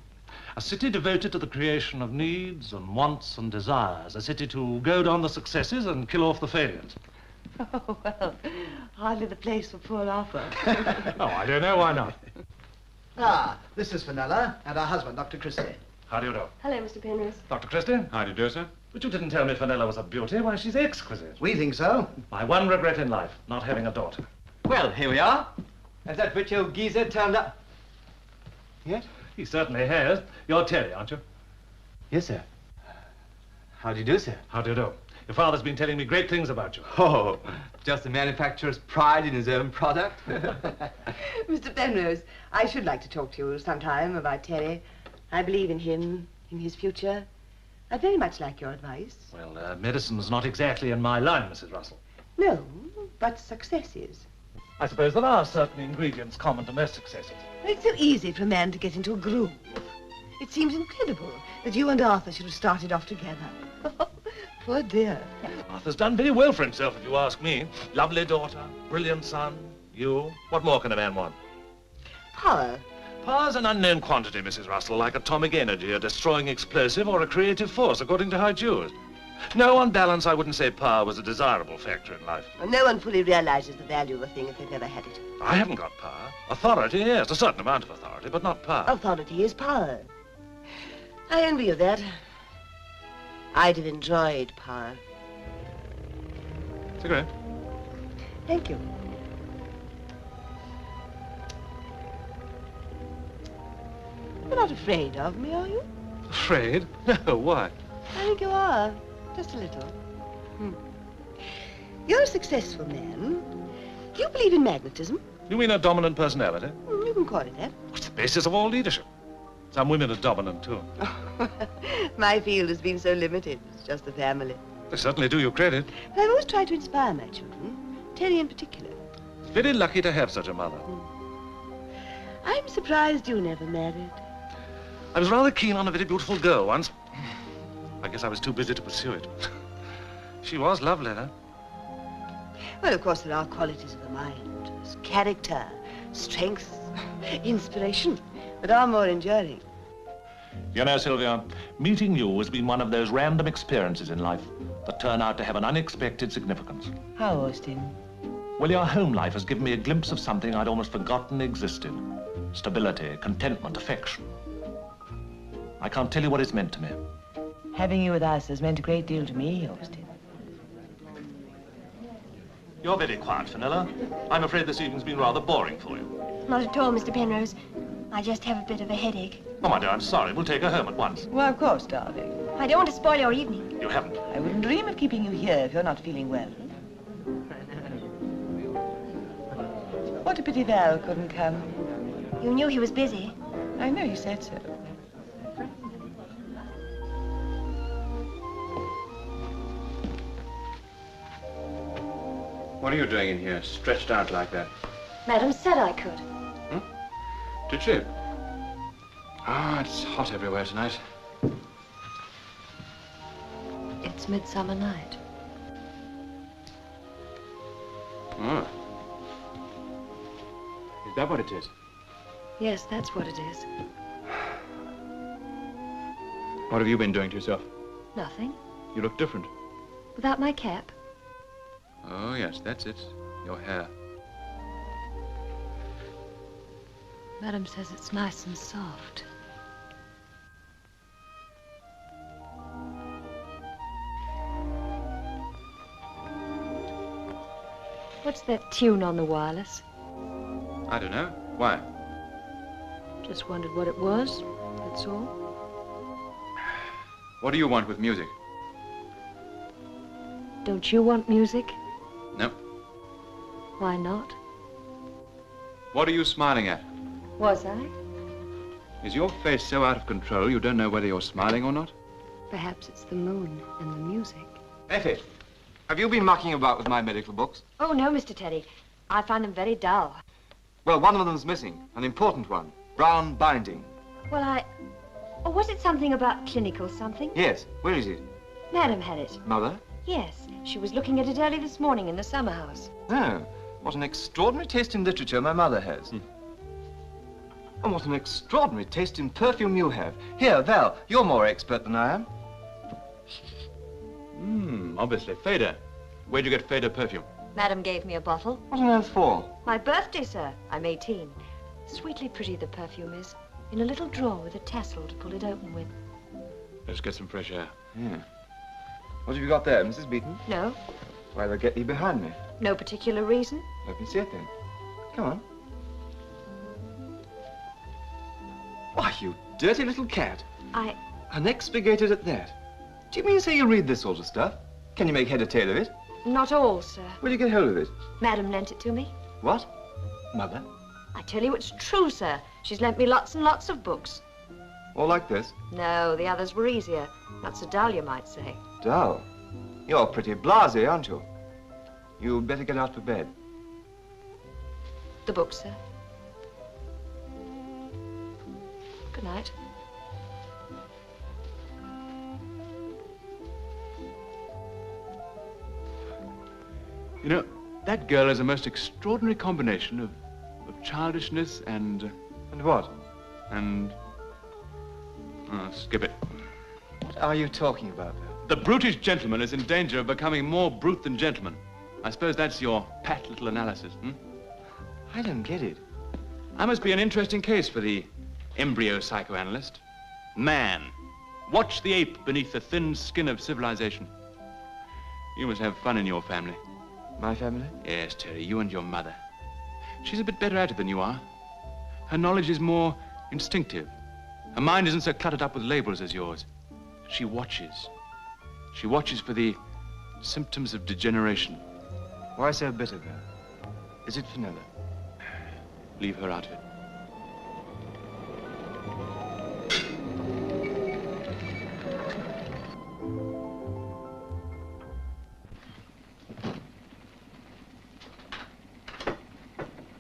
A city devoted to the creation of needs and wants and desires. A city to goad on the successes and kill off the failures. Oh, well, hardly the place for poor Arthur. Oh, I don't know, why not? Ah, this is Fenella and her husband, Dr. Christie. How do you do? Hello, Mr. Penrose. Dr. Christie? How do you do, sir? But you didn't tell me Fenella was a beauty. Why, she's exquisite. We think so. My one regret in life, not having a daughter. Well, here we are. Has that rich old geezer turned up? Yes? He certainly has. You're Terry, aren't you? Yes, sir. How do you do, sir? How do you do? Your father's been telling me great things about you. Oh, just a manufacturer's pride in his own product. Mr. Penrose, I should like to talk to you sometime about Terry. I believe in him, in his future. I'd very much like your advice. Well, medicine's not exactly in my line, Mrs. Russell. No, but success is. I suppose there are certain ingredients common to most successes. It's so easy for a man to get into a groove. It seems incredible that you and Arthur should have started off together. Poor dear. Arthur's done very well for himself, if you ask me. Lovely daughter, brilliant son, you. What more can a man want? Power. Power's an unknown quantity, Mrs. Russell, like atomic energy, a destroying explosive, or a creative force, according to how it's used. No, on balance, I wouldn't say power was a desirable factor in life. Well, no one fully realizes the value of a thing if they've never had it. I haven't got power. Authority, yes, a certain amount of authority, but not power. Authority is power. I envy you that. I'd have enjoyed power. Cigarette? Thank you. You're not afraid of me, are you? Afraid? No, why? I think you are. Just a little. You're a successful man. Do you believe in magnetism? You mean a dominant personality? You can call it that. It's the basis of all leadership. Some women are dominant, too. My field has been so limited. It's just the family. They certainly do you credit. But I've always tried to inspire my children, Terry in particular. It's very lucky to have such a mother. I'm surprised you never married. I was rather keen on a very beautiful girl once. I guess I was too busy to pursue it. She was lovely, though. Well, of course, there are qualities of the mind. There's character, strength, inspiration, that are more enduring. You know, Sylvia, meeting you has been one of those random experiences in life that turn out to have an unexpected significance. How, Austin? Well, your home life has given me a glimpse of something I'd almost forgotten existed. Stability, contentment, affection. I can't tell you what it's meant to me. Having you with us has meant a great deal to me, Austin. You're very quiet, Fenella. I'm afraid this evening's been rather boring for you. Not at all, Mr. Penrose. I just have a bit of a headache. Oh, my dear, I'm sorry. We'll take her home at once. Well, of course, darling. I don't want to spoil your evening. You haven't. I wouldn't dream of keeping you here if you're not feeling well. What a pity Val couldn't come. You knew he was busy. I know you said so. What are you doing in here, stretched out like that? Madam said I could. Did she? Ah, it's hot everywhere tonight. It's Midsummer Night. Oh. Is that what it is? Yes, that's what it is. What have you been doing to yourself? Nothing. You look different. Without my cap. Oh, yes, that's it. Your hair. Madam says it's nice and soft. What's that tune on the wireless? I don't know. Why? Just wondered what it was, that's all. What do you want with music? Don't you want music? No. Why not? What are you smiling at? Was I? Is your face so out of control you don't know whether you're smiling or not? Perhaps it's the moon and the music. Effie, have you been mucking about with my medical books? Oh, no, Mr. Teddy. I find them very dull. Well, one of them's missing. An important one. Brown binding. Well, Oh, was it something about clinical something? Yes. Where is it? Madam had it. Mother? Yes. She was looking at it early this morning in the summer house. Oh, what an extraordinary taste in literature my mother has. And what an extraordinary taste in perfume you have. Here, Val, you're more expert than I am. Obviously. Fader. Where'd you get Fader perfume? Madam gave me a bottle. What on earth for? My birthday, sir. I'm 18. Sweetly pretty the perfume is. In a little drawer with a tassel to pull it open with. Let's get some fresh air. Yeah. What have you got there, Mrs. Beaton? No. Why, they'll get you behind me. No particular reason? Let me see it then. Come on. Why, you dirty little cat. Unexpurgated at that. Do you mean to say you read this sort of stuff? Can you make head or tail of it? Not all, sir. Where'd you get hold of it? Madam lent it to me. What? Mother? I tell you it's true, sir. She's lent me lots and lots of books. All like this? No, the others were easier. Not so dull, you might say. Dull? You're pretty blasé, aren't you? You'd better get out to bed. The book, sir. Good night. You know, that girl is a most extraordinary combination of childishness and... And what? And... skip it. What are you talking about, Bill? The brutish gentleman is in danger of becoming more brute than gentleman. I suppose that's your pat little analysis, I don't get it. I must be an interesting case for the embryo psychoanalyst. Man. Watch the ape beneath the thin skin of civilization. You must have fun in your family. My family? Yes, Terry, you and your mother. She's a bit better at it than you are. Her knowledge is more instinctive. Her mind isn't so cluttered up with labels as yours. She watches. She watches for the symptoms of degeneration. Why so bitter, Val? Is it Fenella? Leave her out of it.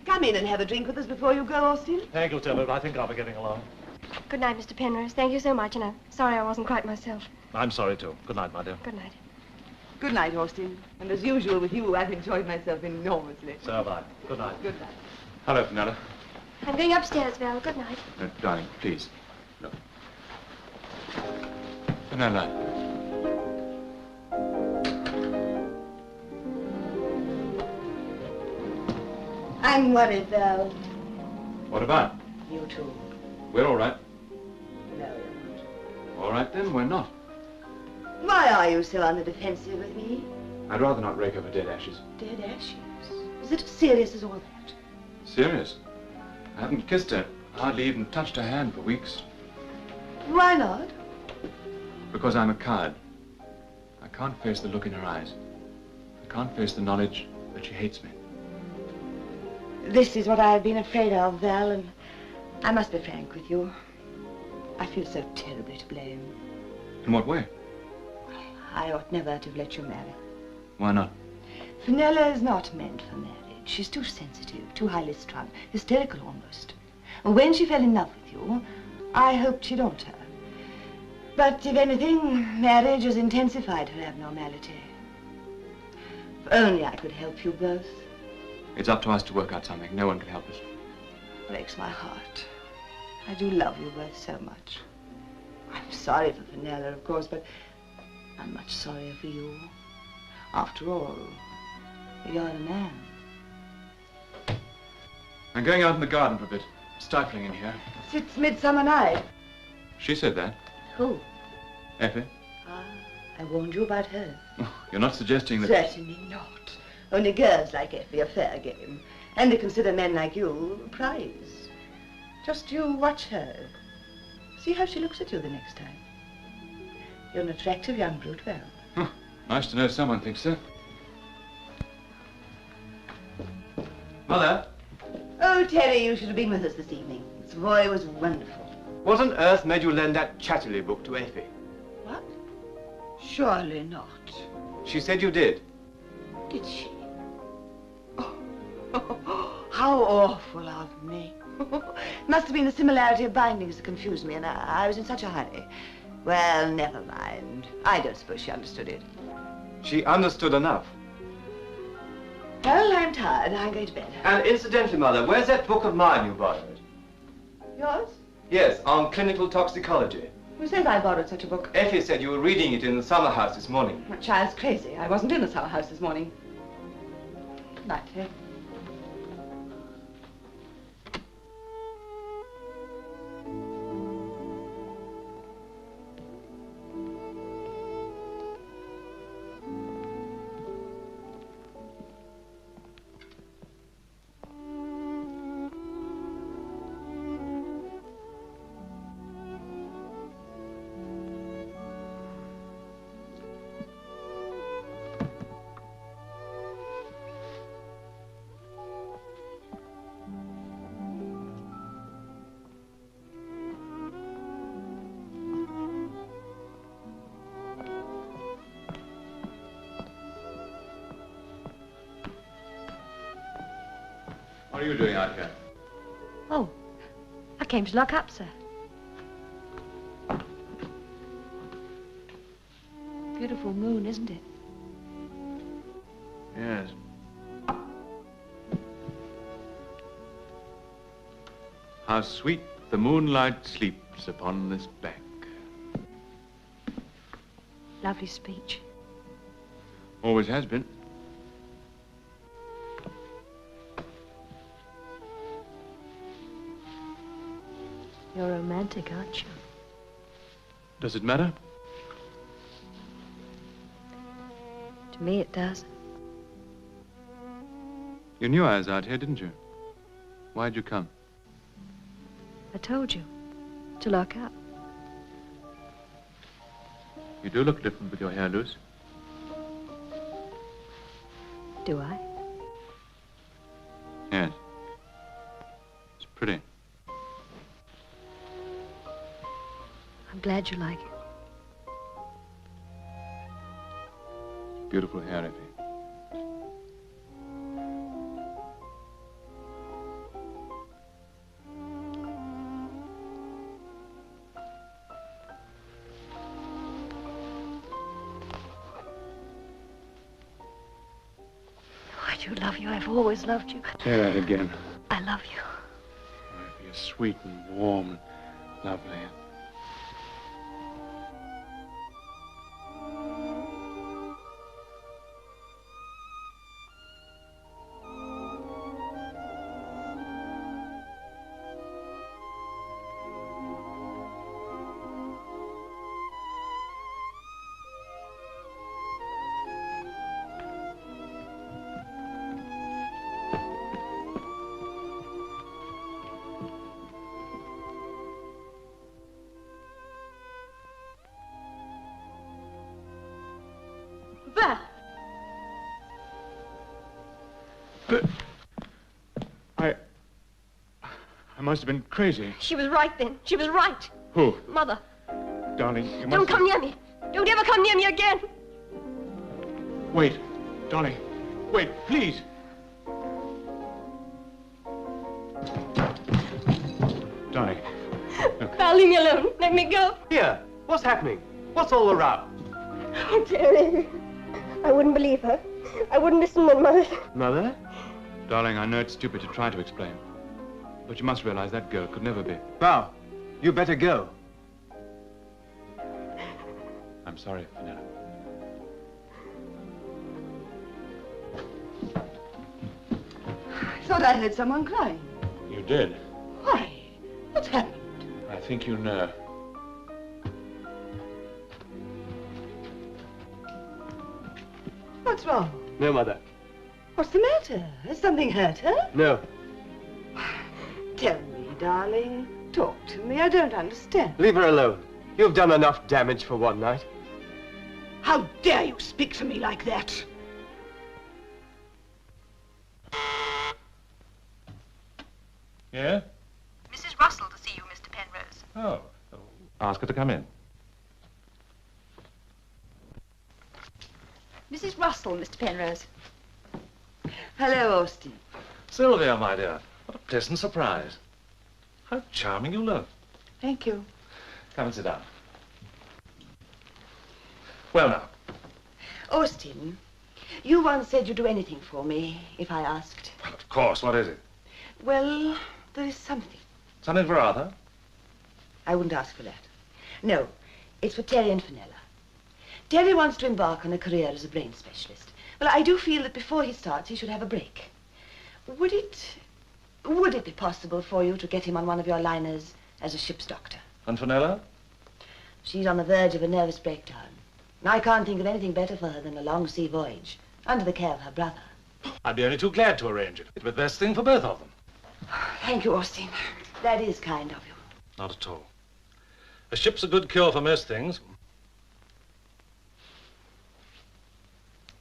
Come in and have a drink with us before you go, Austin. Thank you, Tilly, but I think I'll be getting along. Good night, Mr. Penrose. Thank you so much, and I'm sorry I wasn't quite myself. I'm sorry, too. Good night, my dear. Good night. Good night, Austin. And as usual with you, I've enjoyed myself enormously. So have I. Good night. Good night. Hello, Fenella. I'm going upstairs, Val. Good night. Darling, please. No. Fenella. I'm worried, Val. What about? You too. We're all right. No, you're not. All right, then, we're not. Why are you so on the defensive with me? I'd rather not rake over dead ashes. Dead ashes? Is it as serious as all that? Serious? I haven't kissed her, hardly even touched her hand for weeks. Why not? Because I'm a coward. I can't face the look in her eyes. I can't face the knowledge that she hates me. This is what I've been afraid of, Val, and I must be frank with you. I feel so terribly to blame. In what way? I ought never to have let you marry. Why not? Fenella is not meant for marriage. She's too sensitive, too highly strung, hysterical almost. When she fell in love with you, I hoped she'd alter. But if anything, marriage has intensified her abnormality. If only I could help you both. It's up to us to work out something. No one can help us. Breaks my heart. I do love you both so much. I'm sorry for Fenella, of course, but I'm much sorrier for you. After all, you're a man. I'm going out in the garden for a bit. It's stifling in here. It's midsummer night. She said that. Who? Effie? I warned you about her. Oh, you're not suggesting that... Certainly not. Only girls like Effie are fair game. And they consider men like you a prize. Just you watch her. See how she looks at you the next time. You're an attractive young brute, Val. Huh. Nice to know someone thinks so. Mother? Oh, Terry, you should have been with us this evening. This boy was wonderful. What on earth made you lend that Chatterley book to Effie? What? Surely not. She said you did. Did she? Oh, How awful of me. Must have been the similarity of bindings that confused me, and I was in such a hurry. Well, never mind. I don't suppose she understood it. She understood enough. Well, I'm tired. I'm going to bed. And incidentally, Mother, where's that book of mine you borrowed? Yours? Yes, on clinical toxicology. Who says I borrowed such a book? Effie said you were reading it in the summer house this morning. That child's crazy. I wasn't in the summer house this morning. Night, eh? What are you doing out here? Oh, I came to lock up, sir. Beautiful moon, isn't it? Yes. How sweet the moonlight sleeps upon this bank. Lovely speech. Always has been. You're romantic, aren't you? Does it matter? To me, it does. You knew I was out here, didn't you? Why'd you come? I told you. To lock up. You do look different with your hair loose. Do I? Yes. It's pretty. I'm glad you like it. Beautiful hair, Effie. I do love you. I've always loved you. Say that again. I love you. Effie, you're sweet and warm and lovely. There. But I must have been crazy. She was right then. She was right. Who? Mother. Darling, you must... Don't come near me. Don't ever come near me again. Wait, darling. Wait, please. Darling. Val, leave me alone. Let me go. Here, what's happening? What's all the row? Oh, Terry. I wouldn't believe her. I wouldn't listen when Mother... Mother? Darling, I know it's stupid to try to explain. But you must realize that girl could never be. Val, you better go. I'm sorry, Fenella. I thought I heard someone crying. You did. Why? What's happened? I think you know. What's wrong? No, Mother. What's the matter? Has something hurt her? No. Tell me, darling. Talk to me. I don't understand. Leave her alone. You've done enough damage for one night. How dare you speak to me like that? Yeah? Mrs. Russell to see you, Mr. Penrose. Oh. Ask her to come in. Mrs. Russell, Mr. Penrose. Hello, Austin. Sylvia, my dear, what a pleasant surprise. How charming you look. Thank you. Come and sit down. Well now. Austin, you once said you'd do anything for me if I asked. Well, of course, what is it? Well, there is something. Something for Arthur? I wouldn't ask for that. No, it's for Terry and Fenella. Terry wants to embark on a career as a brain specialist. Well, I do feel that before he starts, he should have a break. Would it be possible for you to get him on one of your liners as a ship's doctor? And Fenella? She's on the verge of a nervous breakdown. And I can't think of anything better for her than a long sea voyage, under the care of her brother. I'd be only too glad to arrange it. It'd be the best thing for both of them. Thank you, Austin. That is kind of you. Not at all. A ship's a good cure for most things.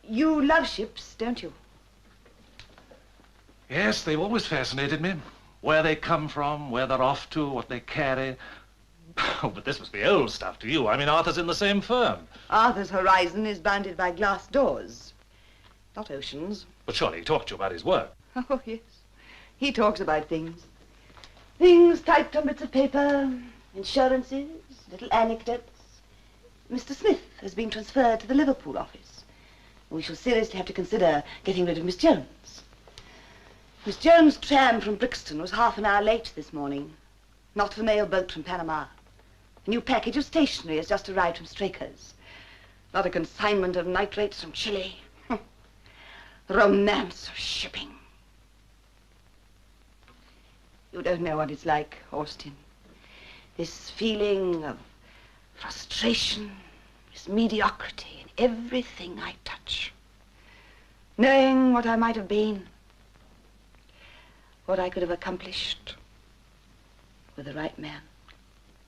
You love ships, don't you? Yes, they've always fascinated me. Where they come from, where they're off to, what they carry. Oh, but this must be old stuff to you. I mean, Arthur's in the same firm. Arthur's horizon is bounded by glass doors, not oceans. But surely he talked to you about his work. Oh, yes. He talks about things. Things typed on bits of paper, insurances, little anecdotes. Mr. Smith has been transferred to the Liverpool office. We shall seriously have to consider getting rid of Miss Jones. Miss Jones' tram from Brixton was half an hour late this morning. Not the mail boat from Panama. A new package of stationery has just arrived from Straker's. Not a consignment of nitrates from Chile. The romance of shipping. You don't know what it's like, Austin. This feeling of frustration, this mediocrity in everything I touch. Knowing what I might have been, what I could have accomplished with the right man.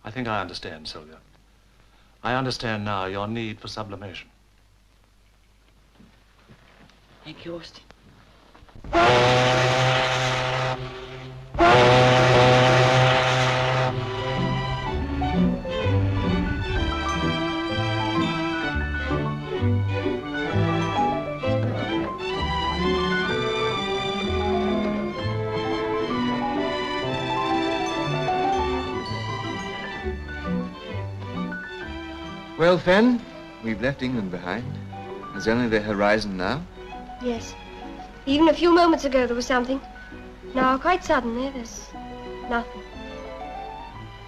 I think I understand, Sylvia. I understand now your need for sublimation. Thank you, Austin. Well, Fen, we've left England behind. There's only the horizon now. Yes. Even a few moments ago there was something. Now, quite suddenly, there's nothing.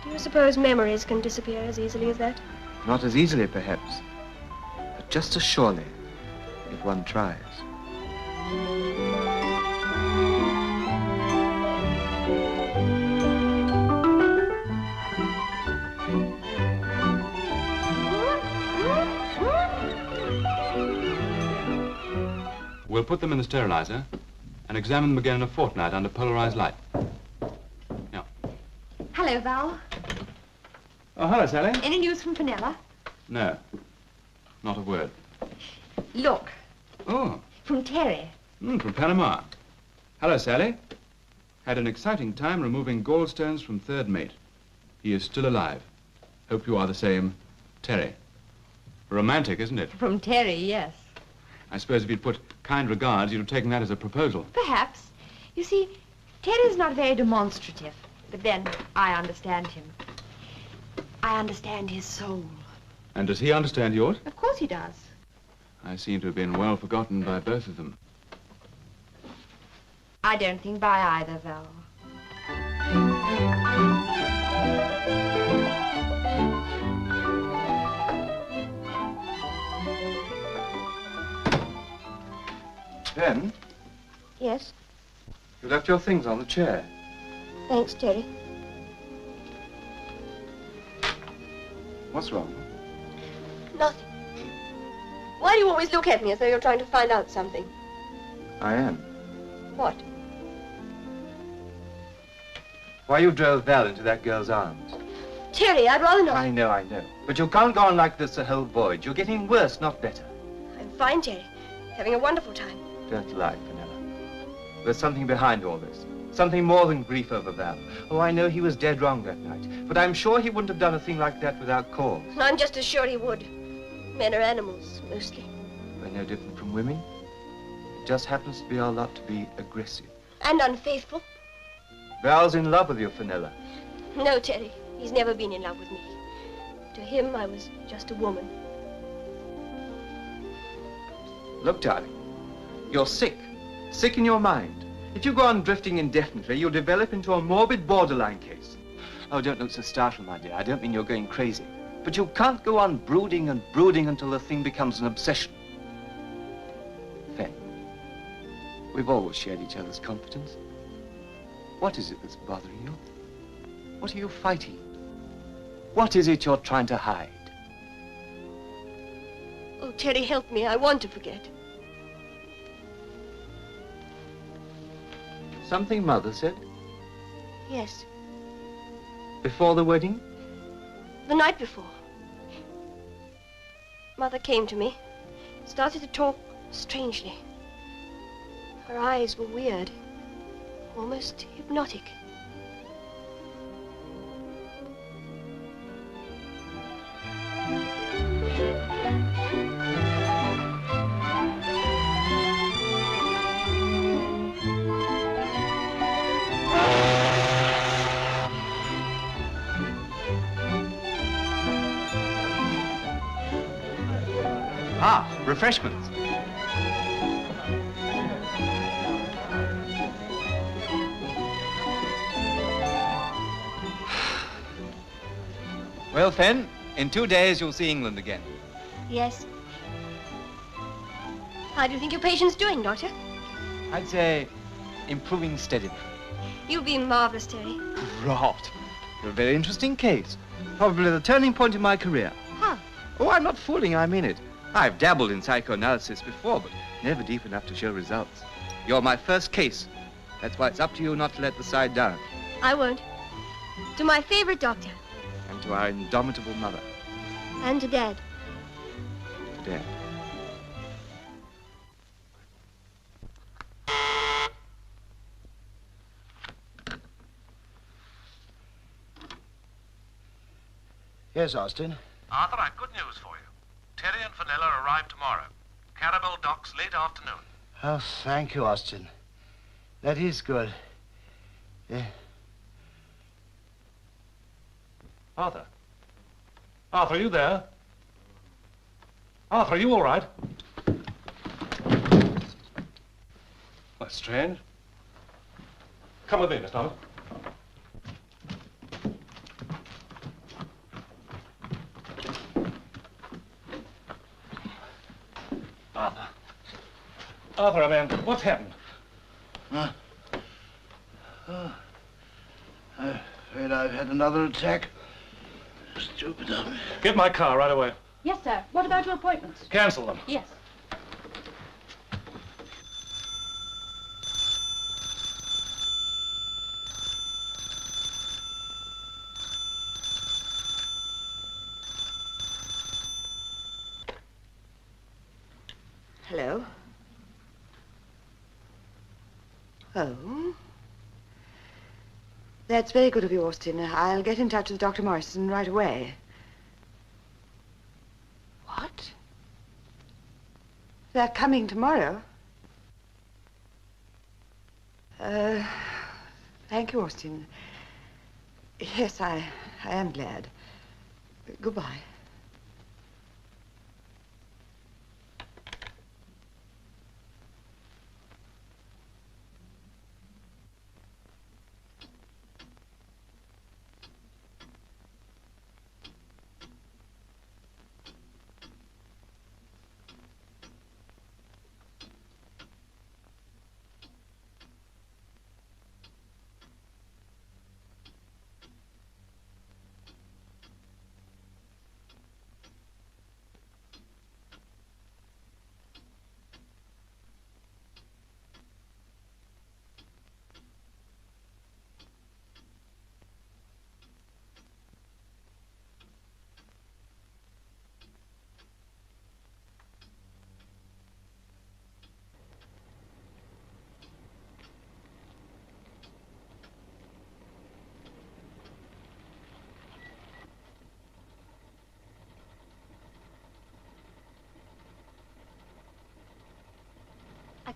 Do you suppose memories can disappear as easily as that? Not as easily, perhaps, but just as surely, if one tries. We'll put them in the sterilizer and examine them again in a fortnight under polarized light. Now. Hello, Val. Oh, hello, Sally. Any news from Fenella? No, not a word. Look, Oh, from Terry. from Panama. Hello, Sally. Had an exciting time removing gallstones from third mate. He is still alive. Hope you are the same, Terry. Romantic, isn't it? From Terry, yes. I suppose if you'd put kind regards, you'd have taken that as a proposal. Perhaps. You see, Terry's not very demonstrative, but then I understand him. I understand his soul. And does he understand yours? Of course he does. I seem to have been well forgotten by both of them. I don't think by either, Val. Ben, Yes. you left your things on the chair. Thanks, Terry. What's wrong? Nothing. Why do you always look at me as though you're trying to find out something? I am. What? Why you drove Val into that girl's arms. Terry, I'd rather not. I know. But you can't go on like this the whole voyage. You're getting worse, not better. I'm fine, Terry. Having a wonderful time. Don't lie, Fenella. There's something behind all this. Something more than grief over Val. Oh, I know he was dead wrong that night. But I'm sure he wouldn't have done a thing like that without cause. And I'm just as sure he would. Men are animals, mostly. We're no different from women. It just happens to be our lot to be aggressive. And unfaithful. Val's in love with you, Fenella. No, Teddy. He's never been in love with me. To him, I was just a woman. Look, darling, you're sick. Sick in your mind. If you go on drifting indefinitely, you'll develop into a morbid borderline case. Oh, don't look so startled, my dear. I don't mean you're going crazy. But you can't go on brooding and brooding until the thing becomes an obsession. Fen, we've always shared each other's confidence. What is it that's bothering you? What are you fighting? What is it you're trying to hide? Oh, Teddy, help me. I want to forget. Something Mother said? Yes. Before the wedding? The night before. Mother came to me, started to talk strangely. Her eyes were weird, almost hypnotic. Ah, refreshments. Well, Fen, in 2 days you'll see England again. Yes. How do you think your patient's doing, Doctor? I'd say improving steadily. You've been marvelous, Terry. Rot. You're a very interesting case. Probably the turning point in my career. How? Oh, I'm not fooling, I mean it. I've dabbled in psychoanalysis before, but never deep enough to show results. You're my first case. That's why it's up to you not to let the side down. I won't. To my favorite doctor. And to our indomitable mother. And to Dad. To Dad. Yes, Austin. Arthur, I've good news for you. Terry and Fenella arrive tomorrow. Carabel docks late afternoon. Oh, thank you, Austin. That is good. Arthur? Arthur, are you there? Arthur, are you all right? That's strange. Come with me, Miss Thomas. Arthur. Arthur, I mean, what's happened? Huh? Oh, I'm afraid I've had another attack. Stupid of me. Get my car right away. Yes, sir. What about your appointments? Cancel them. Yes. Hello? Oh? That's very good of you, Austin. I'll get in touch with Dr. Morrison right away. What? They're coming tomorrow? Thank you, Austin. Yes, I am glad. Goodbye.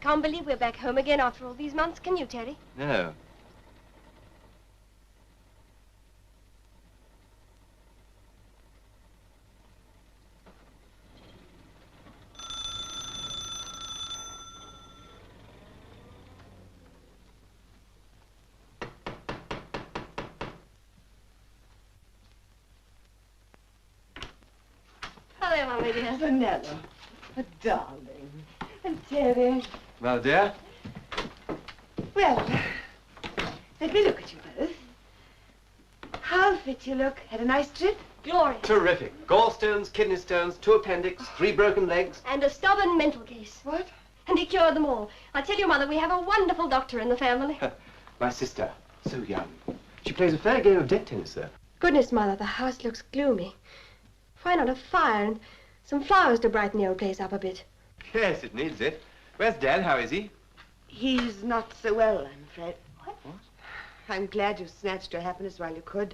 can't believe we're back home again after all these months, can you, Terry? No. Hello, Mummy dear. Vanilla. A darling. And Terry. Well, dear? Well, let me look at you both. How fit you look. Had a nice trip? Glorious. Terrific. Gallstones, kidney stones, 2 appendix, 3 broken legs. And a stubborn mental case. What? And he cured them all. I tell you, Mother, we have a wonderful doctor in the family. My sister, so young. She plays a fair game of deck tennis, though. Goodness, Mother, the house looks gloomy. Why not a fire and some flowers to brighten the old place up a bit? Yes, it needs it. Where's Dad? How is he? He's not so well, I'm afraid. What? I'm glad you snatched your happiness while you could.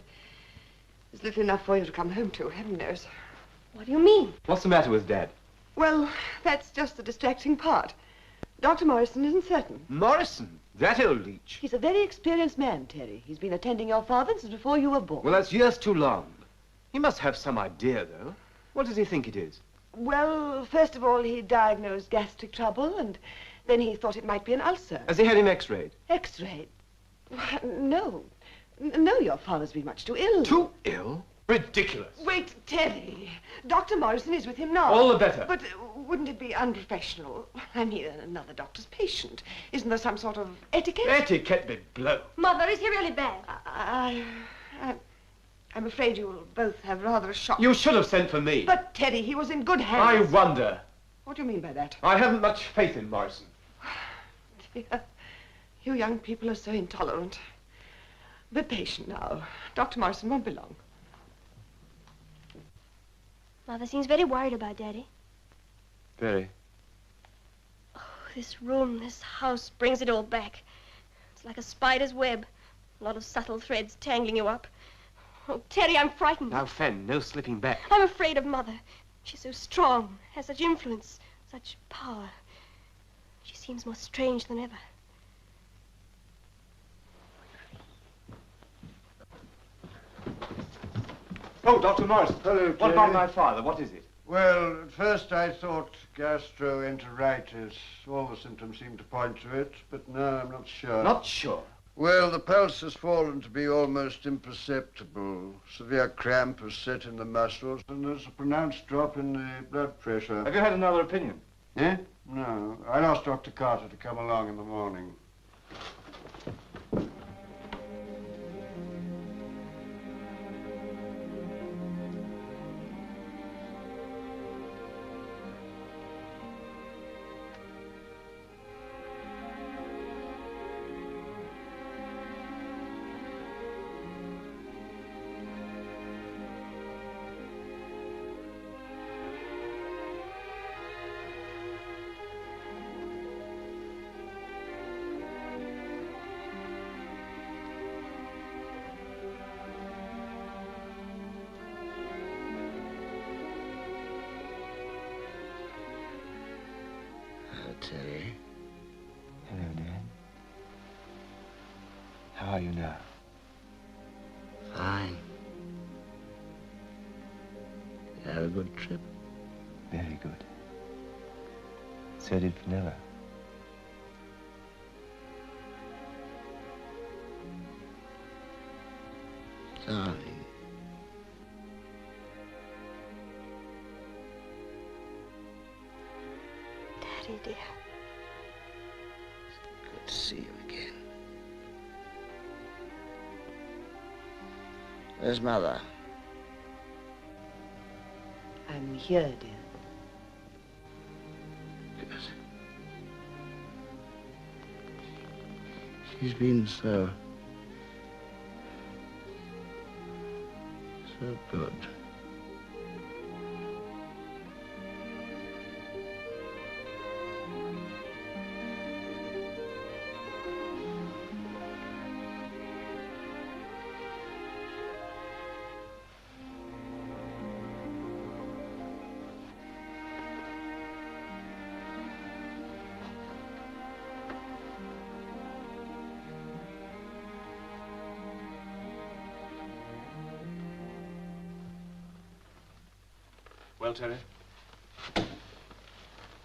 There's little enough for you to come home to, heaven knows. What do you mean? What's the matter with Dad? Well, that's just the distracting part. Dr. Morrison isn't certain. Morrison? That old leech. He's a very experienced man, Terry. He's been attending your father since before you were born. Well, that's years too long. He must have some idea, though. What does he think it is? Well, first of all, he diagnosed gastric trouble, and then he thought it might be an ulcer. Has he had him x-rayed? X-rayed? No. No, your father's been much too ill. Too ill? Ridiculous. Wait, Terry. Dr. Morrison is with him now. All the better. But wouldn't it be unprofessional? I mean, another doctor's patient. Isn't there some sort of etiquette? Etiquette be blown. Mother, is he really bad? I'm afraid you will both have rather a shock. You should have sent for me. But, Teddy, he was in good hands. I wonder. What do you mean by that? I haven't much faith in Morrison. Dear, you young people are so intolerant. Be patient now. Dr. Morrison won't be long. Mother seems very worried about Daddy. Very. Oh, this room, this house brings it all back. It's like a spider's web. A lot of subtle threads tangling you up. Oh, Terry, I'm frightened. Now, Fen, no slipping back. I'm afraid of Mother. She's so strong, has such influence, such power. She seems more strange than ever. Oh, Dr. Morrison. Hello, What Terry. about my father? What is it? Well, at first I thought gastroenteritis. All the symptoms seemed to point to it, but now I'm not sure. Not sure? Well, the pulse has fallen to be almost imperceptible. Severe cramp has set in the muscles, and there's a pronounced drop in the blood pressure. Have you had another opinion? Eh? No. I'll ask Dr. Carter to come along in the morning. Terry. Hello, Dad. How are you now? Fine. You have a good trip? Very good. So did Vanilla. Darling. Daddy, dear. Good to see you again. Where's Mother? I'm here, dear. Good. She's been so good. Well, Terry?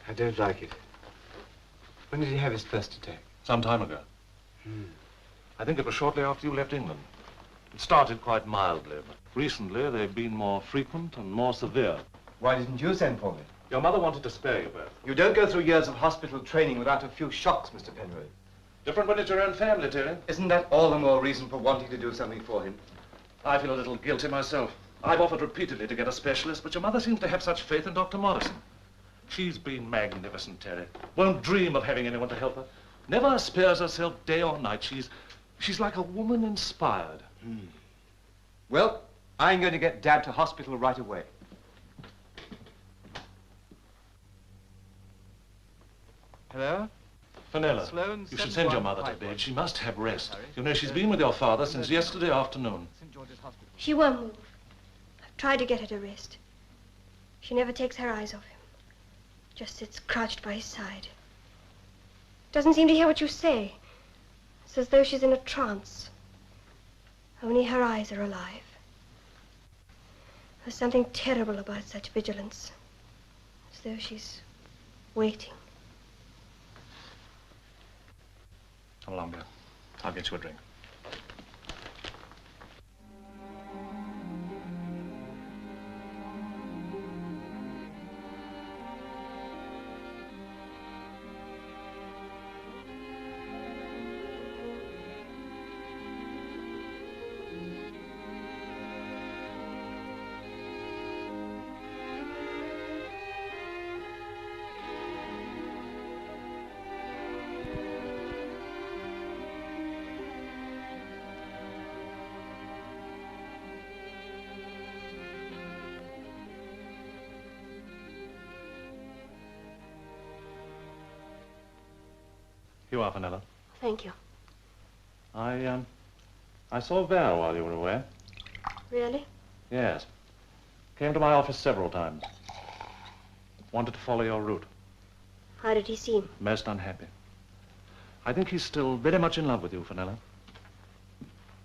I don't like it. When did he have his first attack? Some time ago. I think it was shortly after you left England. It started quite mildly, but recently they've been more frequent and more severe. Why didn't you send for me? Your mother wanted to spare you both. You don't go through years of hospital training without a few shocks, Mr. Penrose. Different when it's your own family, Terry. Isn't that all the more reason for wanting to do something for him? I feel a little guilty myself. I've offered repeatedly to get a specialist, but your mother seems to have such faith in Dr. Morrison. She's been magnificent, Terry. Won't dream of having anyone to help her. Never spares herself day or night. She's like a woman inspired. Well, I'm going to get Dad to hospital right away. Hello? Fenella, Sloane, you should send your 71 mother to Pipeline. bed. She must have rest. You know, she's been with your father since yesterday afternoon. She won't move. I've tried to get her to rest. She never takes her eyes off him. Just sits crouched by his side. Doesn't seem to hear what you say. It's as though she's in a trance. Only her eyes are alive. There's something terrible about such vigilance. As though she's waiting. Come along, dear. I'll get you a drink. Here you are, Fenella. Thank you. I saw Val while you were away. Really? Yes. Came to my office several times. Wanted to follow your route. How did he seem? Most unhappy. I think he's still very much in love with you, Fenella.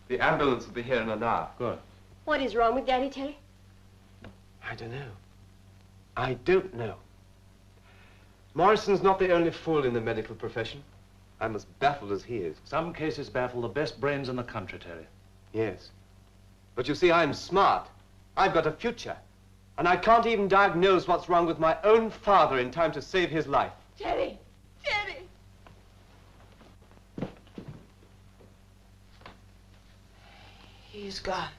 The ambulance will be here in an hour. Good. What is wrong with Daddy, Terry? I don't know. I don't know. Morrison's not the only fool in the medical profession. I'm as baffled as he is. Some cases baffle the best brains in the country, Terry. Yes. But you see, I'm smart. I've got a future. And I can't even diagnose what's wrong with my own father in time to save his life. Terry! Terry! He's gone.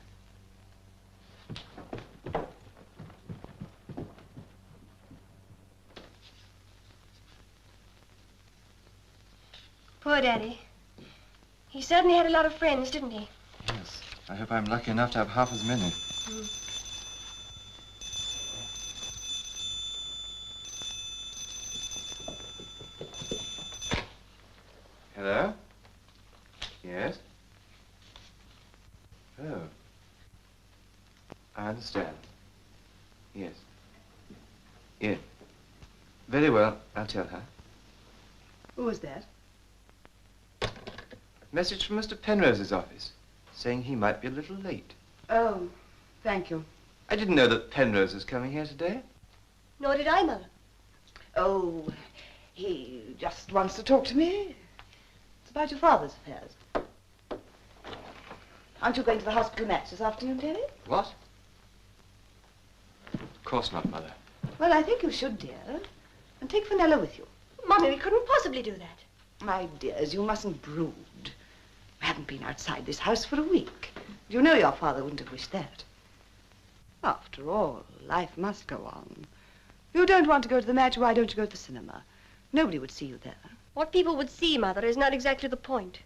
Poor Daddy. He certainly had a lot of friends, didn't he? Yes. I hope I'm lucky enough to have half as many. Hello? Yes? Oh. I understand. Yes. Yes. Very well. I'll tell her. Who was that? Message from Mr. Penrose's office, saying he might be a little late. Oh, thank you. I didn't know that Penrose was coming here today. Nor did I, Mother. Oh, he just wants to talk to me. It's about your father's affairs. Aren't you going to the hospital match this afternoon, Terry? What? Of course not, Mother. Well, I think you should, dear. And take Fenella with you. Mummy, we couldn't possibly do that. My dears, you mustn't brood. We haven't been outside this house for a week. You know your father wouldn't have wished that. After all, life must go on. If you don't want to go to the match, why don't you go to the cinema? Nobody would see you there. What people would see, Mother, is not exactly the point.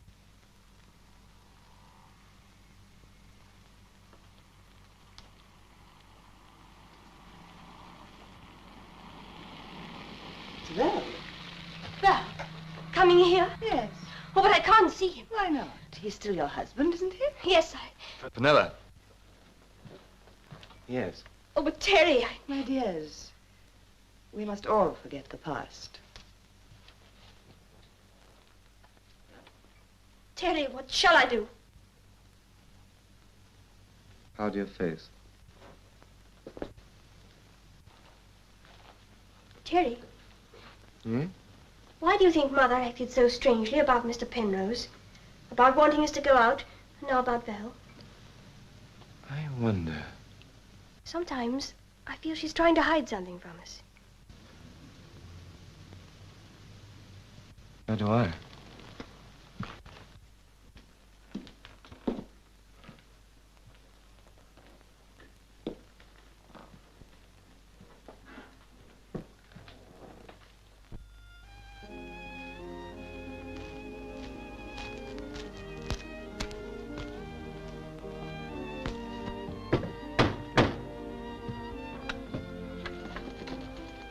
It's Val. Val. Coming here? Yes. Oh, but I can't see him. Why not? He's still your husband, isn't he? Yes, Fenella. Yes. Oh, but Terry, My dears, we must all forget the past. Terry, what shall I do? How's your face? Terry, Hmm? why do you think Mother acted so strangely about Mr. Penrose? About wanting us to go out, and now about Val? I wonder. Sometimes I feel she's trying to hide something from us. So do I.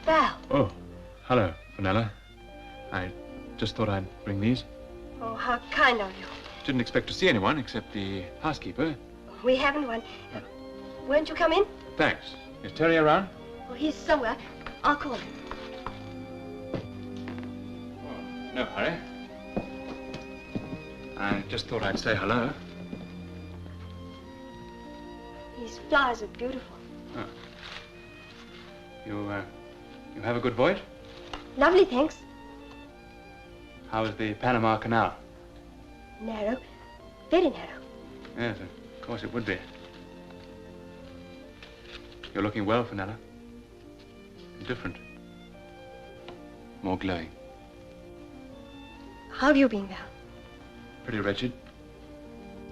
Val. Oh, hello, Fenella. I just thought I'd bring these. Oh, how kind of you. Didn't expect to see anyone except the housekeeper. We haven't one. Won't you come in? Thanks. Is Terry around? Oh, he's somewhere. I'll call him. No hurry. I just thought I'd say hello. These flowers are beautiful. Oh. You have a good voyage? Lovely, thanks. How was the Panama Canal? Narrow. Very narrow. Yes, of course it would be. You're looking well, Fenella. Different. More glowing. How have you been, Val? Pretty wretched.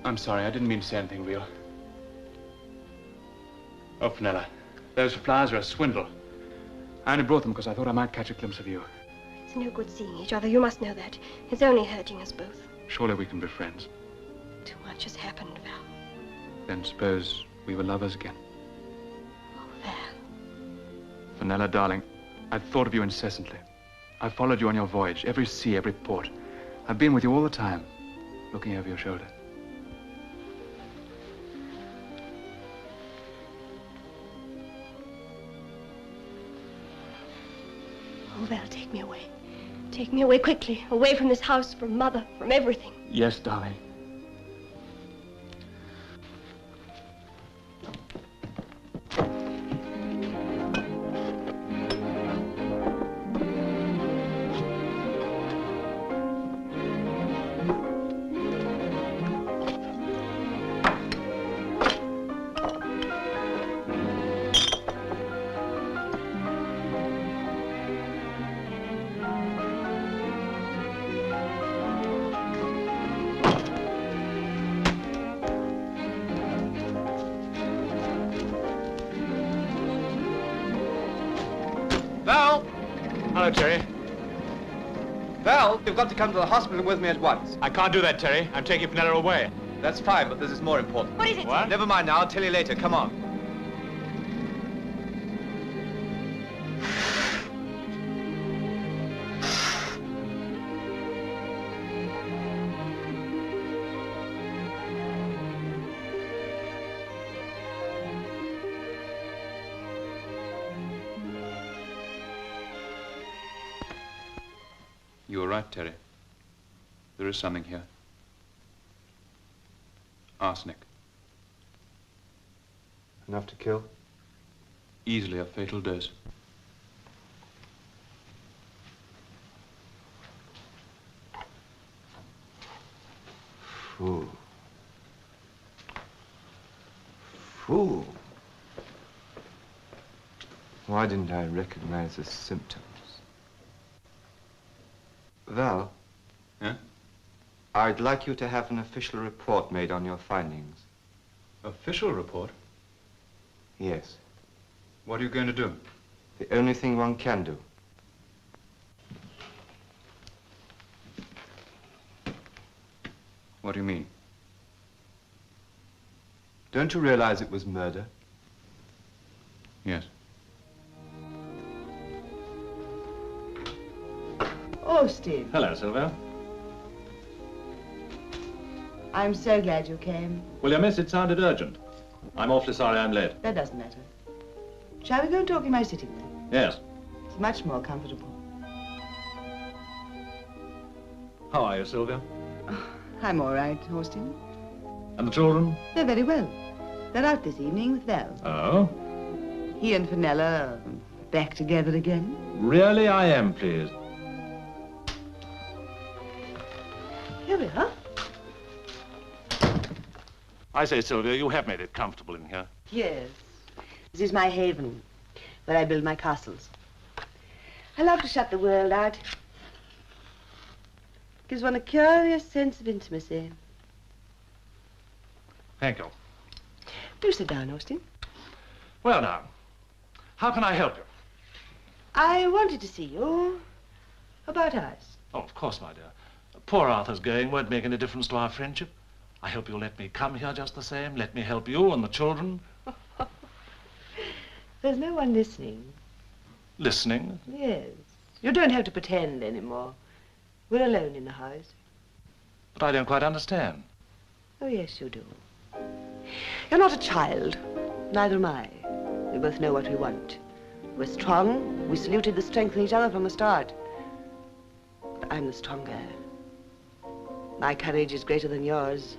I'm sorry, I didn't mean to say anything real. Oh, Fenella, those flowers are a swindle. I only brought them because I thought I might catch a glimpse of you. It's no good seeing each other. You must know that. It's only hurting us both. Surely we can be friends. Too much has happened, Val. Then suppose we were lovers again. Oh, Val. Fenella, darling, I've thought of you incessantly. I've followed you on your voyage, every sea, every port. I've been with you all the time, looking over your shoulder. Oh, Val, take me away. Take me away quickly. Away from this house, from Mother, from everything. Yes, darling. Val! Hello, Terry. Val, you've got to come to the hospital with me at once. I can't do that, Terry. I'm taking Fenella away. That's fine, but this is more important. What is it? What? Never mind now, I'll tell you later. Come on. You were right, Terry. There is something here. Arsenic. Enough to kill? Easily a fatal dose. Fool. Fool. Why didn't I recognize the symptoms? Val? Yeah? I'd like you to have an official report made on your findings. Official report? Yes. What are you going to do? The only thing one can do. What do you mean? Don't you realize it was murder? Yes. Oh, Steve. Hello, Sylvia. I'm so glad you came. Well, your message sounded urgent. I'm awfully sorry I'm late. That doesn't matter. Shall we go and talk in my sitting room? Yes. It's much more comfortable. How are you, Sylvia? I'm all right, Austin. And the children? They're very well. They're out this evening with Val. Oh? He and Fenella are back together again? Really, I am pleased. Here we are. I say, Sylvia, you have made it comfortable in here. Yes. This is my haven, where I build my castles. I love to shut the world out. Gives one a curious sense of intimacy. Thank you. Do sit down, Austin. Well, now, how can I help you? I wanted to see you about us. Oh, of course, my dear. Poor Arthur's going won't make any difference to our friendship. I hope you'll let me come here just the same. Let me help you and the children. There's no one listening. Listening? Yes. You don't have to pretend anymore. We're alone in the house. But I don't quite understand. Oh, yes, you do. You're not a child. Neither am I. We both know what we want. We're strong. We saluted the strength in each other from the start. But I'm the stronger. My courage is greater than yours.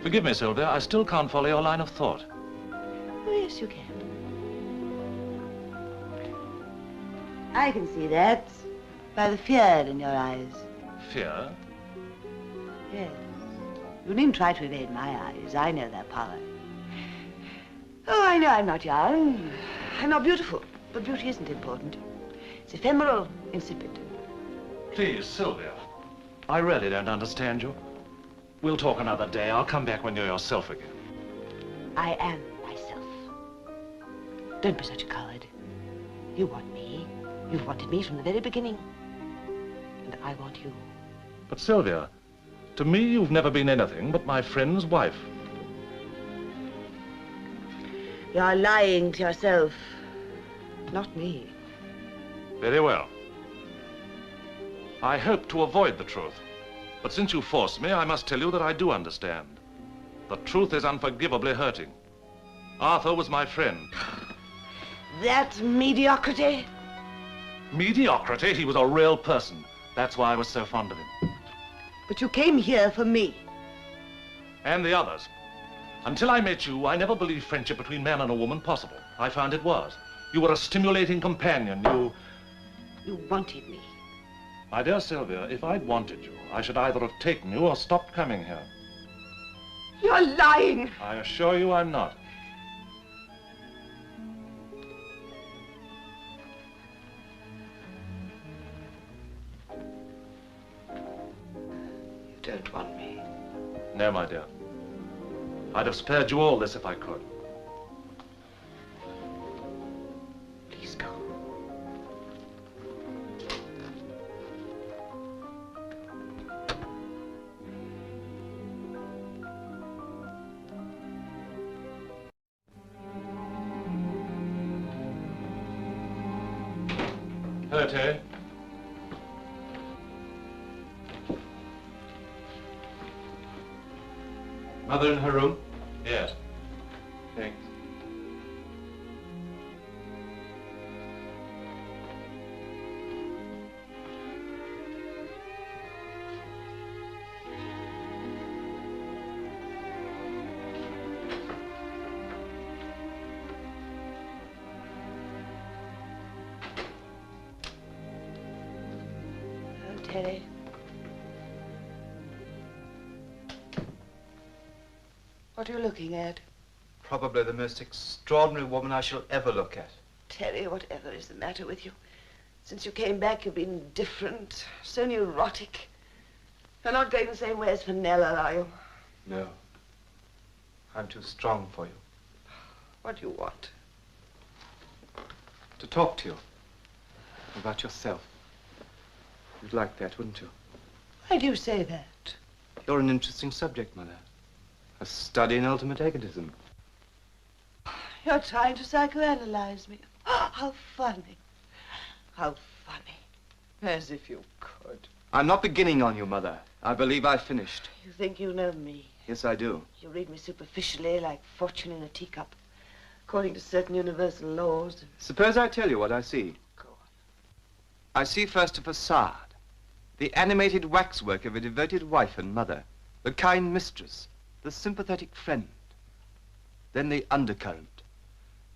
Forgive me, Sylvia. I still can't follow your line of thought. Oh, yes, you can. I can see that by the fear in your eyes. Fear? Yes. You needn't try to evade my eyes. I know their power. Oh, I know I'm not young. I'm not beautiful. But beauty isn't important. It's ephemeral, insipid. Please, Sylvia. I really don't understand you. We'll talk another day. I'll come back when you're yourself again. I am myself. Don't be such a coward. You want me. You've wanted me from the very beginning. And I want you. But, Sylvia, to me, you've never been anything but my friend's wife. You're lying to yourself. Not me. Very well. I hope to avoid the truth. But since you force me, I must tell you that I do understand. The truth is unforgivably hurting. Arthur was my friend. That mediocrity? Mediocrity? He was a real person. That's why I was so fond of him. But you came here for me. And the others. Until I met you, I never believed friendship between man and a woman possible. I found it was. You were a stimulating companion. You wanted me. My dear Sylvia, if I'd wanted you, I should either have taken you or stopped coming here. You're lying. I assure you I'm not. You don't want me. No, my dear. I'd have spared you all this if I could. Please go. Hello, Terry. Mother in her room? Yes. Thanks. Oh, Terry. What are you looking at? Probably the most extraordinary woman I shall ever look at. Terry, whatever is the matter with you? Since you came back, you've been different, so neurotic. You're not going the same way as Fenella, are you? No. I'm too strong for you. What do you want? To talk to you. About yourself. You'd like that, wouldn't you? Why do you say that? You're an interesting subject, Mother. A study in ultimate egotism. You're trying to psychoanalyze me. How funny. How funny. As if you could. I'm not beginning on you, Mother. I believe I've finished. You think you know me. Yes, I do. You read me superficially, like fortune in a teacup, according to certain universal laws. Suppose I tell you what I see. Go on. I see first a facade. The animated waxwork of a devoted wife and mother. The kind mistress. The sympathetic friend. Then the undercurrent.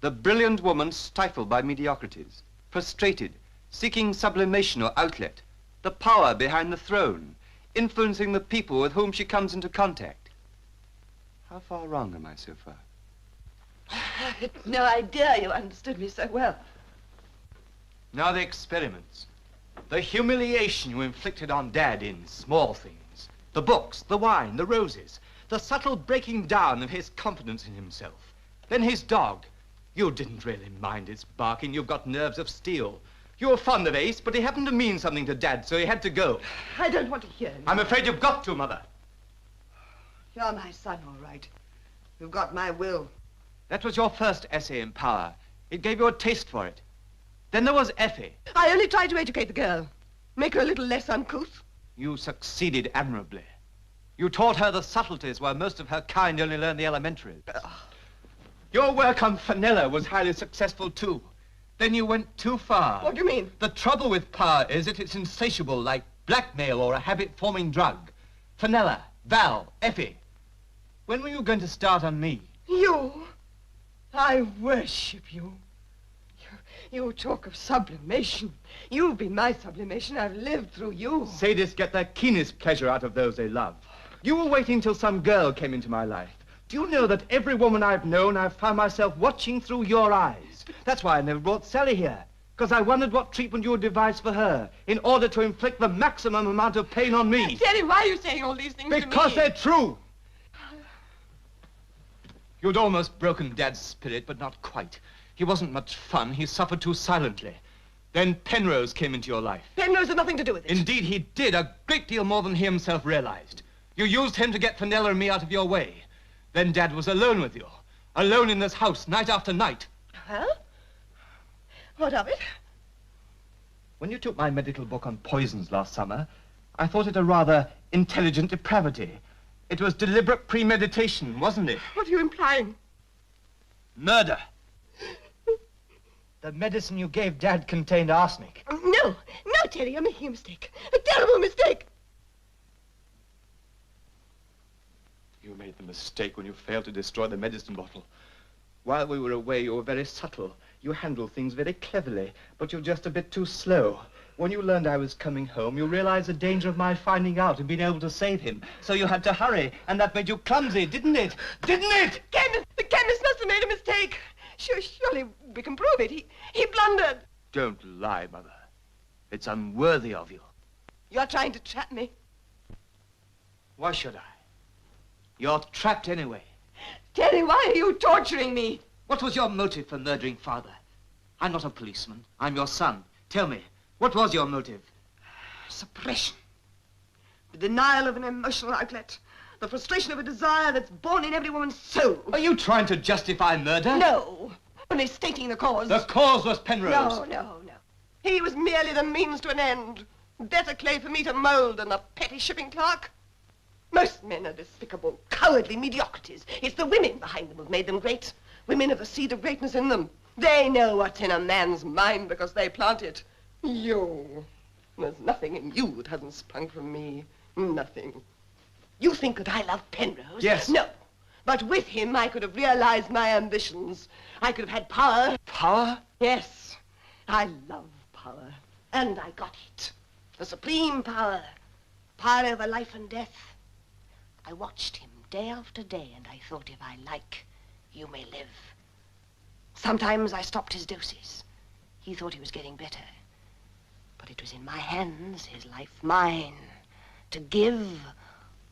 The brilliant woman stifled by mediocrities. frustrated, seeking sublimation or outlet, the power behind the throne, influencing the people with whom she comes into contact. How far wrong am I so far? I had no idea you understood me so well. Now the experiments. The humiliation you inflicted on Dad in small things. The books, the wine, the roses. The subtle breaking down of his confidence in himself. Then his dog. You didn't really mind its barking. You've got nerves of steel. You were fond of Ace, but he happened to mean something to Dad, so he had to go. I don't want to hear him. I'm afraid you've got to, Mother. You're my son, all right. You've got my will. That was your first essay in Power. It gave you a taste for it. Then there was Effie. I only tried to educate the girl. Make her a little less uncouth. You succeeded admirably. You taught her the subtleties where most of her kind only learn the elementaries. Your work on Fenella was highly successful, too. Then you went too far. What do you mean? The trouble with Power is that it's insatiable, like blackmail or a habit-forming drug. Fenella, Val, Effie. When were you going to start on me? You? I worship you. You talk of sublimation. You've been my sublimation. I've lived through you. Sadists get their keenest pleasure out of those they love. You were waiting till some girl came into my life. Do you know that every woman I've known, I've found myself watching through your eyes? That's why I never brought Sally here. Because I wondered what treatment you would devise for her in order to inflict the maximum amount of pain on me. Daddy, why are you saying all these things to me? Because they're true. You'd almost broken Dad's spirit, but not quite. He wasn't much fun. He suffered too silently. Then Penrose came into your life. Penrose had nothing to do with it. Indeed, he did, a great deal more than he himself realized. You used him to get Fenella and me out of your way. Then Dad was alone with you. Alone in this house, night after night. Well? What of it? When you took my medical book on poisons last summer, I thought it a rather intelligent depravity. It was deliberate premeditation, wasn't it? What are you implying? Murder. The medicine you gave Dad contained arsenic. No, Terry, you're making a mistake. A terrible mistake. You made the mistake when you failed to destroy the medicine bottle. While we were away, you were very subtle. You handled things very cleverly, but you're just a bit too slow. When you learned I was coming home, you realized the danger of my finding out and being able to save him. So you had to hurry, and that made you clumsy, didn't it? Didn't it? The chemist must have made a mistake. Surely we can prove it. He blundered. Don't lie, Mother. It's unworthy of you. You're trying to trap me. Why should I? You're trapped anyway. Terry, why are you torturing me? What was your motive for murdering Father? I'm not a policeman. I'm your son. Tell me, what was your motive? Suppression. The denial of an emotional outlet. The frustration of a desire that's born in every woman's soul. Are you trying to justify murder? No. Only stating the cause. The cause was Penrose. No. He was merely the means to an end. Better clay for me to mold than the petty shipping clerk. Most men are despicable, cowardly mediocrities. It's the women behind them who've made them great. Women have the seed of greatness in them. They know what's in a man's mind because they plant it. You. There's nothing in you that hasn't sprung from me. Nothing. You think that I love Penrose? Yes. No. But with him, I could have realized my ambitions. I could have had power. Power? Yes. I love power. And I got it. The supreme power. Power over life and death. I watched him day after day, and I thought, if I like, you may live. Sometimes I stopped his doses. He thought he was getting better. But it was in my hands, his life mine, to give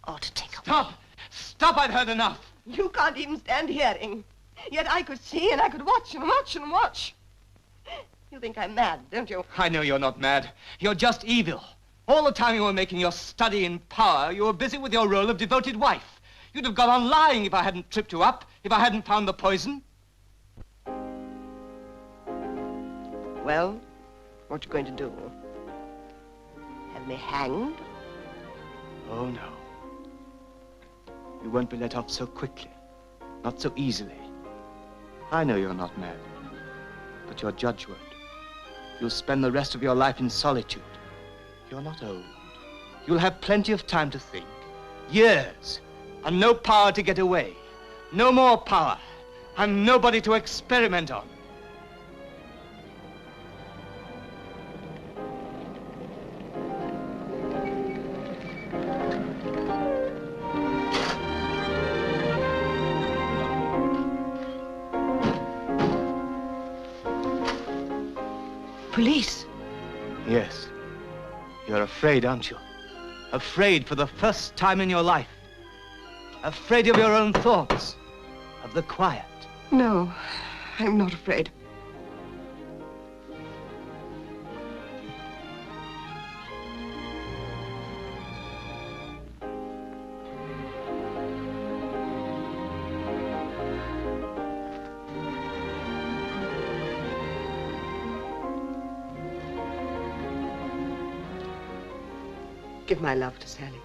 or to take away. Stop, I've heard enough. You can't even stand hearing. Yet I could see and I could watch and watch and watch. You think I'm mad, don't you? I know you're not mad. You're just evil. All the time you were making your study in Power, you were busy with your role of devoted wife. You'd have gone on lying if I hadn't tripped you up, if I hadn't found the poison. Well, what you going to do? Have me hanged? Oh, no. You won't be let off so quickly. Not so easily. I know you're not mad. But your judge won't. You'll spend the rest of your life in solitude. You're not old. You'll have plenty of time to think. Years. And no power to get away. No more power. And nobody to experiment on. police? Yes. You're afraid, aren't you? Afraid for the first time in your life. Afraid of your own thoughts. Of the quiet. No, I'm not afraid. Give my love to Sally.